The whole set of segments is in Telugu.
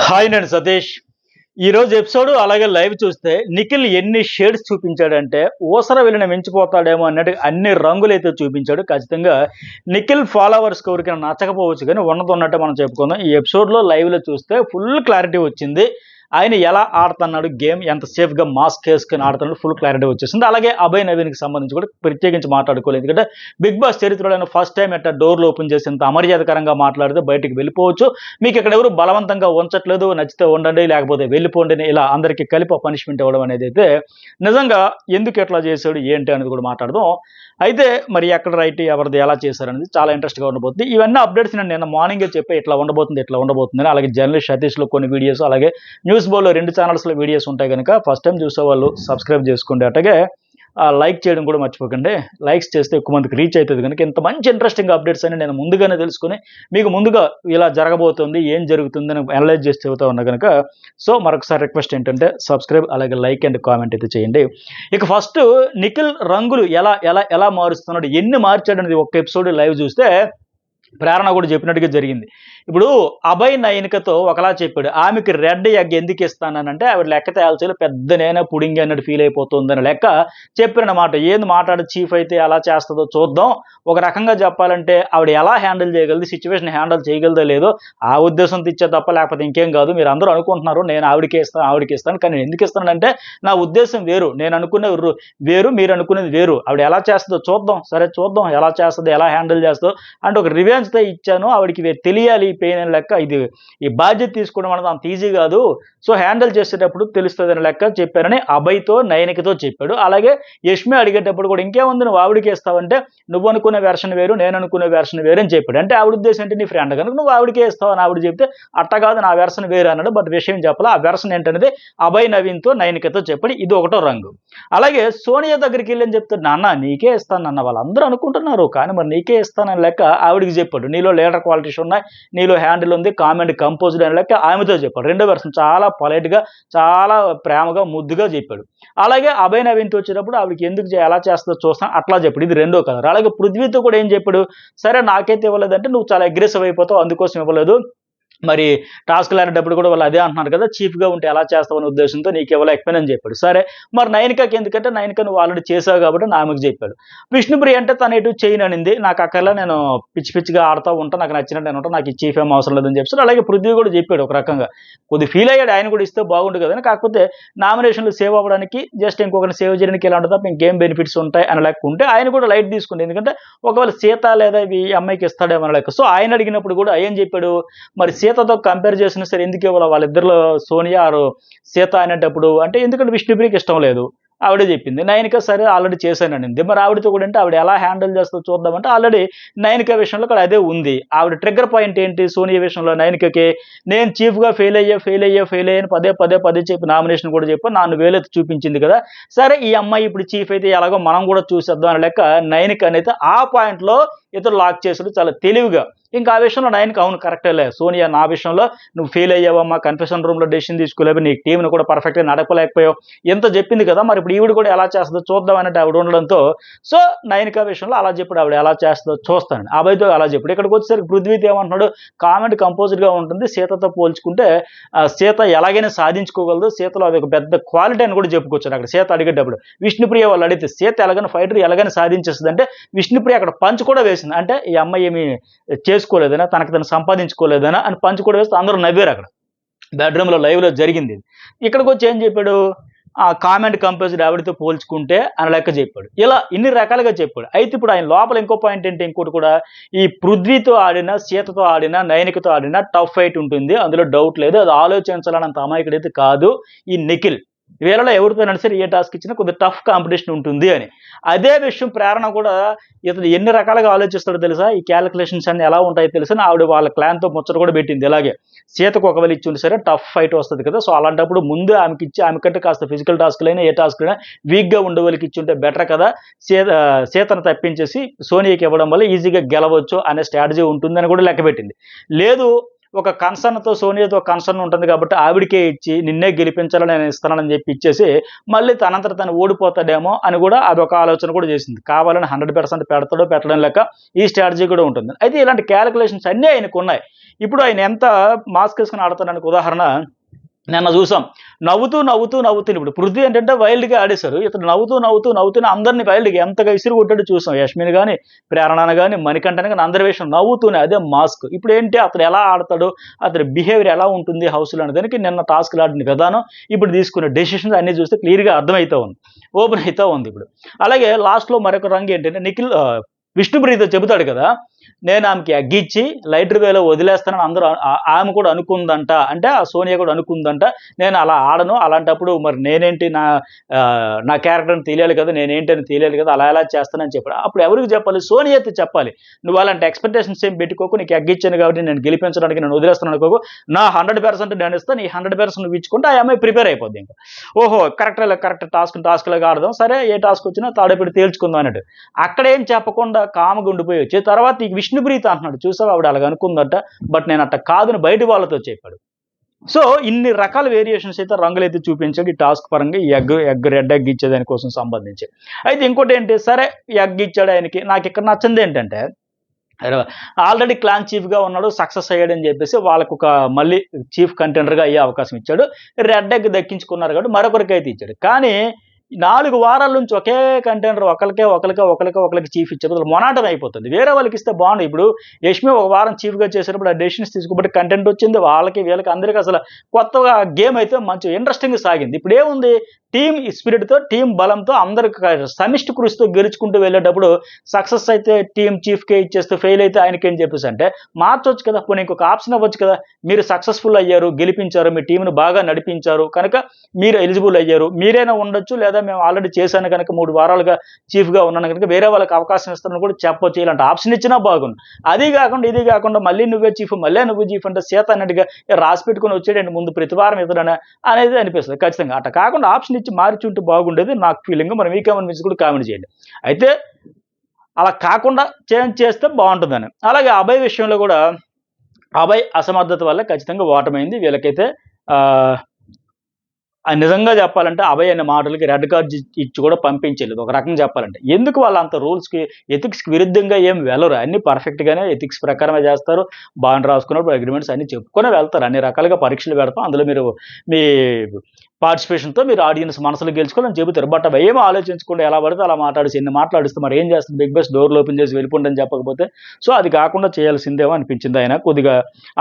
హాయ్ నేను సతీష్. ఈరోజు ఎపిసోడ్ అలాగే లైవ్ చూస్తే నిఖిల్ ఎన్ని షేడ్స్ చూపించాడంటే ఊసర వెళ్ళిన మించిపోతాడేమో అన్నట్టు అన్ని రంగులు అయితే చూపించాడు. ఖచ్చితంగా నిఖిల్ ఫాలోవర్స్కి ఎవరికైనా నచ్చకపోవచ్చు, కానీ ఉన్నది ఉన్నట్టు మనం చెప్పుకుందాం. ఈ ఎపిసోడ్లో లైవ్లో చూస్తే ఫుల్ క్లారిటీ వచ్చింది. ఆయన ఎలా ఆడుతున్నాడు, గేమ్ ఎంత సేఫ్గా మాస్క్ వేసుకొని ఆడుతున్నాడు, ఫుల్ క్లారిటీ వచ్చేసింది. అలాగే అభయ్ నవీన్కి సంబంధించి కూడా ప్రత్యేకించి మాట్లాడుకోలేదు. ఎందుకంటే బిగ్ బాస్ చరిత్రలో ఫస్ట్ టైం ఎట్లా డోర్లు ఓపెన్ చేసి ఇంత అమర్యాదకరంగా మాట్లాడితే బయటికి వెళ్ళిపోవచ్చు, మీకు ఇక్కడ ఎవరు బలవంతంగా ఉంచట్లేదు, నచ్చితే ఉండండి లేకపోతే వెళ్ళిపోండి అని ఇలా అందరికీ కలిపి పనిష్మెంట్ ఇవ్వడం అనేది అయితే నిజంగా ఎందుకు ఎట్లా చేశాడు ఏంటి అనేది కూడా మాట్లాడదాం. అయితే మరి ఎక్కడ రైట్, ఎవరిది ఎలా చేశారనేది చాలా ఇంట్రెస్ట్గా ఉండబోతుంది. ఇవన్నీ అప్డేట్స్ నేను నిన్న మార్నింగే చెప్పి ఇట్లా ఉండబోతుంది. అలాగే జర్నలిస్ట్ సతీష్లో కొన్ని వీడియోస్, అలాగే న్యూస్ బోల్లో 2 ఛానల్స్లో వీడియోస్ ఉంటాయి కనుక ఫస్ట్ టైం చూసే వాళ్ళు సబ్స్క్రైబ్ చేసుకోండి. అట్లాగే లైక్ చేయడం కూడా మర్చిపోకండి. లైక్స్ చేస్తే ఎక్కువ మందికి రీచ్ అవుతుంది కనుక ఇంత మంచి ఇంట్రెస్టింగ్ అప్డేట్స్ అని నేను ముందుగానే తెలుసుకుని మీకు ముందుగా ఇలా జరగబోతుంది, ఏం జరుగుతుంది అని అనలైజ్ చేసి చెబుతా ఉన్నా కనుక సో మరొకసారి రిక్వెస్ట్ ఏంటంటే సబ్స్క్రైబ్ అలాగే లైక్ అండ్ కామెంట్ అయితే చేయండి. ఇక ఫస్ట్ నిఖిల్ రంగులు ఎలా ఎలా ఎలా మారుస్తున్నాడు, ఎన్ని మార్చాడు అనేది ఒక ఎపిసోడ్ లైవ్ చూస్తే ప్రేరణ కూడా చెప్పినట్టుగా జరిగింది. ఇప్పుడు అభయ్ నయనికతో ఒకలా చెప్పాడు, ఆమెకి రెడ్ ఎగ్ ఎందుకు ఇస్తానంటే ఆవిడ లెక్క తేల్చేలు పెద్ద నేనే పుడింగ్ అన్నట్టు ఫీల్ అయిపోతుందని లెక్క చెప్పినమాట. ఏంది మాట్లాడు చీఫ్ అయితే ఎలా చేస్తుందో చూద్దాం. ఒక రకంగా చెప్పాలంటే ఆవిడ ఎలా హ్యాండిల్ చేయగలదు, సిచ్యువేషన్ హ్యాండిల్ చేయగలదో లేదో ఆ ఉద్దేశంతో ఇచ్చే తప్ప లేకపోతే ఇంకేం కాదు. మీరు అందరూ అనుకుంటున్నారు నేను ఆవిడకే ఇస్తాను, కానీ నేను ఎందుకు ఇస్తానంటే నా ఉద్దేశం వేరు, నేను అనుకునేది వేరు, మీరు అనుకునేది వేరు. ఆవిడ ఎలా చేస్తుందో చూద్దాం, సరే చూద్దాం ఎలా చేస్తుందో, ఎలా హ్యాండిల్ చేస్తుందో అంటే ఒక రివెంజ్తో ఇచ్చాను, ఆవిడకి తెలియాలి పెయిన్ అని లెక్క. ఈ బాధ్యత తీసుకోవడం అనేది అంత ఈజీ కాదు, సో హ్యాండిల్ చేసేటప్పుడు తెలుస్తుంది అని లెక్క చెప్పారని అభయ్తో నయనికతో చెప్పాడు. అలాగే యష్మి అడిగేటప్పుడు కూడా ఇంకేముంది నువ్వు ఆవిడకి ఇస్తావంటే నువ్వు అనుకునే వెర్షన్ వేరు, నేను అనుకునే వెర్షన్ వేరు అని చెప్పాడు. అంటే ఆవిడ ఉద్దేశం ఏంటి, నీ ఫ్రెండ్ కనుక నువ్వు ఆవిడకే ఇస్తావు అని ఆవిడ చెప్తే అట్ట కాదు నా వెర్షన్ వేరు అన్నాడు. బట్ విషయం చెప్పాలి, ఆ వెర్షన్ ఏంటనేది అభయ్ నవీన్తో నయనికతో చెప్పాడు. ఇది ఒకటో రంగు. అలాగే సోనియా దగ్గరికి వెళ్ళని చెప్తాడు, నాన్న నీకే ఇస్తాను అన్న వాళ్ళందరూ అనుకుంటున్నారు, కానీ మరి నీకే ఇస్తానని లెక్క ఆవిడికి చెప్పాడు. నీలో లీడర్ క్వాలిటీస్ ఉన్నాయి, నీలో హ్యాండిల్ ఉంది, కామెంట్ కంపోజ్డ్ అని లెక్క ఆమెతో చెప్పాడు. రెండో వెర్షన్ చాలా పొలైట్గా, చాలా ప్రేమగా, ముద్దుగా చెప్పాడు. అలాగే అభయ్ నవీన్తో వచ్చేటప్పుడు ఆవిడకి ఎందుకు ఎలా చేస్తుందో చూస్తాను అట్లా చెప్పాడు. ఇది రెండో కలర్. అలాగే పృథ్వీతో కూడా ఏం చెప్పాడు, సరే నాకైతే ఇవ్వలేదంటే నువ్వు చాలా అగ్రెసివ్ అయిపోతావు అందుకోసం ఇవ్వలేదు, మరి టాస్క్ లేనప్పుడు కూడా వాళ్ళు అదే అంటున్నారు కదా, చీఫ్గా ఉంటే ఎలా చేస్తావనే ఉద్దేశంతో నీకు ఎవరో ఎక్స్ప్లెయిన్ అని చెప్పాడు. సరే మరి నయనికకి ఎందుకంటే నయనిక నువ్వు ఆల్రెడీ చేసావు కాబట్టి ఆమెకు చెప్పాడు. విష్ణుప్రియ అంటే తను ఎటు చేయను అనింది, నాకు అక్కర్లా నేను పిచ్చిగా ఆడుతూ ఉంటా, నాకు నచ్చినట్టు నేను ఉంటాను, నాకు ఈ చీఫ్ ఏం అవసరం లేదని చెప్పాడు. అలాగే పృథ్వీ కూడా చెప్పాడు ఒక రకంగా, కొద్ది ఫీల్ అయ్యాడు, ఆయన కూడా ఇస్తే బాగుండు కదని, కాకపోతే నామినేషన్లు సేవ్ అవ్వడానికి జస్ట్ ఇంకొకరిని సేవ్ చేయడానికి ఇలా ఉంటుంది తప్ప ఇంకేం బెనిఫిట్స్ ఉంటాయి అని లెక్క ఉంటే ఆయన కూడా లైట్ తీసుకుంటే, ఎందుకంటే ఒకవేళ సీత లేదా ఈ అమ్మాయికి ఇస్తాడేమో అని లెక్క. సో ఆయన అడిగినప్పుడు కూడా ఏం చెప్పాడు, మరి సీతతో కంపేర్ చేసిన సరే ఎందుకు ఇవ్వాలి, వాళ్ళిద్దరిలో సోనియా ఆరు సీత అనేటప్పుడు అంటే ఎందుకంటే విష్ణుప్రియకి ఇష్టం లేదు ఆవిడే చెప్పింది. నయనిక సరే ఆల్రెడీ చేశాననింది, మరి ఆవిడతో కూడా అంటే ఆవిడ ఎలా హ్యాండిల్ చేస్తుందో చూద్దామంటే ఆల్రెడీ నయనిక విషయంలో కూడా అదే ఉంది. ఆవిడ ట్రిగ్గర్ పాయింట్ ఏంటి సోనియా విషయంలో, నయనికకి నేను చీఫ్గా ఫెయిల్ అయ్యాను పదే చెప్పి నామినేషన్ కూడా చెప్పి నాన్ను వేలెత్తి చూపించింది కదా, సరే ఈ అమ్మాయి ఇప్పుడు చీఫ్ అయితే ఎలాగో మనం కూడా చూసేద్దాం అని లెక్క నయనిక అనేది ఆ పాయింట్లో ఇతరు లాక్ చేసాడు చాలా తెలివిగా. ఇంకా ఆ విషయంలో నయనకి అవును కరెక్టేలే సోనియా, నా విషయంలో నువ్వు ఫెయిల్ అయ్యావమ్మా, కన్ఫెషన్ రూమ్లో డెసిషన్ తీసుకోలేవు, నీ టీంను కూడా పర్ఫెక్ట్గా నడపలేకపోయావు, ఎంత చెప్పింది కదా, మరి ఇప్పుడు ఈవిడ కూడా ఎలా చేస్తుందో చూద్దాం అన్నట్టు ఆవిడ ఉండడంతో సో నయనిక విషయంలో అలా చెప్పాడు, ఆవిడ ఎలా చేస్తుందో చూస్తాను అభయ్తో అలా చెప్పాడు. ఇక్కడికి వచ్చేసరికి పృథ్వీతో ఏమంటున్నాడు, కామెంట్ కంపోజ్డ్గా ఉంటుంది, సీతతో పోల్చుకుంటే సీత ఎలాగైనా సాధించుకోగలదు, సీతలో అది ఒక పెద్ద క్వాలిటీ అని కూడా చెప్పుకొచ్చాడు. అక్కడ సీత అడిగేటప్పుడు విష్ణుప్రియ వాళ్ళు అడిగితే సీత ఎలాగైనా ఫైటర్ ఎలాగైనా సాధించేస్తుంది అంటే విష్ణుప్రియ అక్కడ పంచ్ కూడా వేసింది, అంటే ఈ అమ్మాయి ఏమి చేసుకోలేదనా, తనకు తను సంపాదించుకోలేదనా అని పంచ్ కూడా వేస్తే అందరూ నవ్వారు. అక్కడ బెడ్రూమ్లో లైవ్లో జరిగింది. ఇక్కడికి వచ్చి ఏం చెప్పాడు, ఆ కామెంట్ కంపోజ్డ్ ఆవిడతో పోల్చుకుంటే అని లెక్క చెప్పాడు. ఇలా ఇన్ని రకాలుగా చెప్పాడు. అయితే ఇప్పుడు ఆయన లోపల ఇంకో పాయింట్ ఏంటి, ఇంకోటి కూడా ఈ పృథ్వీతో ఆడినా, సీతతో ఆడినా, నయనికతో ఆడినా టఫ్ ఫైట్ ఉంటుంది, అందులో డౌట్ లేదు, అది ఆలోచించాలన్నంత అమాయకుడైతే కాదు ఈ నిఖిల్. వీళ్ళలో ఎవరితోనైనా సరే ఏ టాస్క్ ఇచ్చినా కొద్దిగా టఫ్ కాంపిటీషన్ ఉంటుంది అని. అదే విషయం ప్రేరణ కూడా ఇతను ఎన్ని రకాలుగా ఆలోచిస్తాడో తెలుసా, ఈ క్యాలిక్యులేషన్స్ అన్ని ఎలా ఉంటాయో తెలుసా, ఆవిడ వాళ్ళ క్లాన్తో ముచ్చట కూడా పెట్టింది. ఇలాగే సీతకు ఒకవేళ ఇచ్చి ఉంటే సరే టఫ్ ఫైట్ వస్తుంది కదా, సో అలాంటప్పుడు ముందు ఆమెకి ఇచ్చి ఆమె కంటే కాస్త ఫిజికల్ టాస్క్లైనా ఏ టాస్క్లైనా వీక్గా ఉండే వాళ్ళకి ఇచ్చి ఉంటే బెటర్ కదా, సీతను తప్పించేసి సోనియాకి ఇవ్వడం వల్ల ఈజీగా గెలవచ్చు అనే స్ట్రాటజీ ఉంటుందని కూడా లెక్క పెట్టింది. లేదు ఒక కన్సర్న్తో సోనియాతో కన్సర్న్ ఉంటుంది కాబట్టి ఆవిడకే ఇచ్చి నిన్నే గెలిపించాలని నేను ఇస్తానని చెప్పి ఇచ్చేసి మళ్ళీ తనంతట తను ఓడిపోతాడేమో అని కూడా అదొక ఆలోచన కూడా చేసింది. కావాలని 100% పెడతాడో పెట్టడం లెక్క ఈ స్ట్రాటజీ కూడా ఉంటుంది. అయితే ఇలాంటి క్యాలిక్యులేషన్స్ అన్నీ ఆయనకు ఉన్నాయి. ఇప్పుడు ఆయన ఎంత మాస్క్ వేసుకుని ఆడతాడానికి ఉదాహరణ నిన్న చూసాం. నవ్వుతూ ఇప్పుడు పృథ్వీ ఏంటంటే వైల్డ్గా ఆడేశారు. ఇతను నవ్వుతూనే అందరినీ వైల్డ్గా ఎంతగా ఇసురు కొట్టాడు చూసాం. యష్మిని కానీ, ప్రేరణను కానీ, మణికంఠని కానీ అందరి విషయం నవ్వుతూనే, అదే మాస్క్. ఇప్పుడు ఏంటి అతను ఎలా ఆడతాడు, అతని బిహేవియర్ ఎలా ఉంటుంది హౌస్లో అనే దానికి నిన్న టాస్క్లు ఆడిన విధానం, ఇప్పుడు తీసుకునే డెసిషన్స్ అన్నీ చూస్తే క్లియర్గా అర్థమవుతూ ఉంది, ఓపెన్ అవుతూ ఉంది ఇప్పుడు. అలాగే లాస్ట్లో మరొక రంగు ఏంటంటే నిఖిల్ విష్ణుప్రియతో చెబుతాడు కదా, నేను ఆమెకి అగ్గిచ్చి లైటర్ వేలో వదిలేస్తానని అందరూ ఆమె కూడా అనుకుందంట, అంటే ఆ సోనియా కూడా అనుకుందంట, నేను అలా ఆడను, అలాంటప్పుడు మరి నేనేంటి నా క్యారెక్టర్ని తెలియాలి కదా, నేనేంటని తెలియాలి కదా, అలా ఎలా చేస్తానని చెప్పాడు. అప్పుడు ఎవరికి చెప్పాలి? సోనియాతో చెప్పాలి. నువ్వు అలాంటి ఎక్స్పెక్టేషన్స్ ఏం పెట్టుకోకు, నీకు అగ్గిచ్చాను కాబట్టి నేను గెలిపించడానికి నేను వదిలేస్తాను అనుకోకు, నా 100% నేను ఇస్తాను, ఈ 100% నువ్వు ఇచ్చుకుంటే ఆ అమ్మాయి ప్రిపేర్ అయిపోద్ది. ఇంకా ఓహో కరెక్ట్ టాస్క్లాగా ఆడదాం, సరే ఏ టాస్క్ వచ్చినా తాడేపెట్టి తేల్చుకుందాం అన్నట్టు. అక్కడేం చెప్పకుండా కామ్గా ఉండిపోయి వచ్చి తర్వాత ఈ విష్ణుప్రీత అంటున్నాడు, చూసావా ఆవిడ అలాగ అనుకుందట, బట్ నేను అట్ట కాదని బయట వాళ్ళతో చెప్పాడు. సో ఇన్ని రకాల వేరియేషన్స్ అయితే రంగులైతే చూపించాడు ఈ టాస్క్ పరంగా, ఈ రెడ్ ఎగ్ ఇచ్చేదానికోసం సంబంధించి. అయితే ఇంకోటి ఏంటి, సరే ఎగ్ ఇచ్చాడు ఆయనకి. నాకు ఇక్కడ నచ్చింది ఏంటంటే ఆల్రెడీ క్లాన్ చీఫ్గా ఉన్నాడు, సక్సెస్ అయ్యాడని చెప్పేసి వాళ్ళకు ఒక మళ్ళీ చీఫ్ కంటెండర్గా అయ్యే అవకాశం ఇచ్చాడు. రెడ్ ఎగ్ దక్కించుకున్నారు కాబట్టి మరొకరికి అయితే ఇచ్చాడు. కానీ 4 వారాల నుంచి ఒకే కంటెండర్ ఒకరికి చీఫ్ ఇచ్చేది మొనాటం అయిపోతుంది. వేరే వాళ్ళకి ఇస్తే బాగుంది. ఇప్పుడు యష్మి ఒక వారం చీఫ్గా చేసినప్పుడు ఆ డెసిషన్స్ తీసుకోబట్టి కంటెంట్ వచ్చింది, వాళ్ళకి వీళ్ళకి అందరికీ అసలు కొత్తగా గేమ్ అయితే మంచి ఇంట్రెస్టింగ్గా సాగింది. ఇప్పుడు ఏముంది, టీం స్పిరిట్తో, టీం బలంతో, అందరికి సమిష్టి కృషితో గెలుచుకుంటూ వెళ్ళేటప్పుడు సక్సెస్ అయితే టీం చీఫ్కే ఇచ్చేస్తే ఫెయిల్ అయితే ఆయనకేం చెప్పేసి అంటే మార్చొచ్చు కదా, పోనీ ఇంకొక ఆప్షన్ అవ్వచ్చు కదా. మీరు సక్సెస్ఫుల్ అయ్యారు, గెలిపించారు, మీ టీంను బాగా నడిపించారు కనుక మీరు ఎలిజిబుల్ అయ్యారు, మీరైనా ఉండొచ్చు, లేదా మేము ఆల్రెడీ చేశాను కనుక 3 వారాలుగా చీఫ్గా ఉన్నాను కనుక వేరే వాళ్ళకి అవకాశం ఇస్తానని కూడా చెప్పొచ్చు. ఇలాంటి ఆప్షన్ ఇచ్చినా బాగుంది. అది కాకుండా మళ్ళీ నువ్వే చీఫ్, మళ్ళీ నువ్వు చీఫ్ అంటే చేత అన్నట్టుగా రాసి పెట్టుకుని వచ్చేటండి ముందు ప్రతి వారం ఇతడన అనేది అనిపిస్తుంది ఖచ్చితంగా. అట్లా కాకుండా ఆప్షన్ ఇచ్చి మార్చుంటే బాగుండేది నాకు ఫీలింగ్. మరి మీకేమనిపించి కూడా కామెంట్ చేయండి. అయితే అలా కాకుండా చేంజ్ చేస్తే బాగుంటుందని. అలాగే అభయ్ విషయంలో కూడా అభయ్ అసమర్థత వల్ల ఖచ్చితంగా ఓటమైంది. వీళ్ళకైతే నిజంగా చెప్పాలంటే అభయ్ అనే మాటలకి రెడ్ కార్డ్ ఇచ్చి కూడా పంపించలేదు ఒక రకంగా చెప్పాలంటే. ఎందుకు వాళ్ళు అంత రూల్స్కి ఎథిక్స్కి విరుద్ధంగా ఏం వెళ్ళరు, అన్ని పర్ఫెక్ట్గానే ఎథిక్స్ ప్రకారమే చేస్తారు. బాండ్ రాసుకున్నప్పుడు అగ్రిమెంట్స్ అన్ని చెప్పుకొని వెళ్తారు. అన్ని రకాలుగా పరీక్షలు పెడతాం, అందులో మీరు మీ పార్టిసిపేషన్తో మీరు ఆడియన్స్ మనసులు గెలుచుకోవాలని చెబుతారు. బట్ అవి ఏమో ఆలోచించకుండా ఎలా పడితే అలా మాట్లాడేసి ఎన్ని మాట్లాడిస్తే మరి ఏం చేస్తుంది బిగ్ బాస్, డోర్లు ఓపెన్ చేసి వెళ్ళిపోండి చెప్పకపోతే. సో అది కాకుండా చేయాల్సిందేమో అనిపించింది. ఆయన కొద్దిగా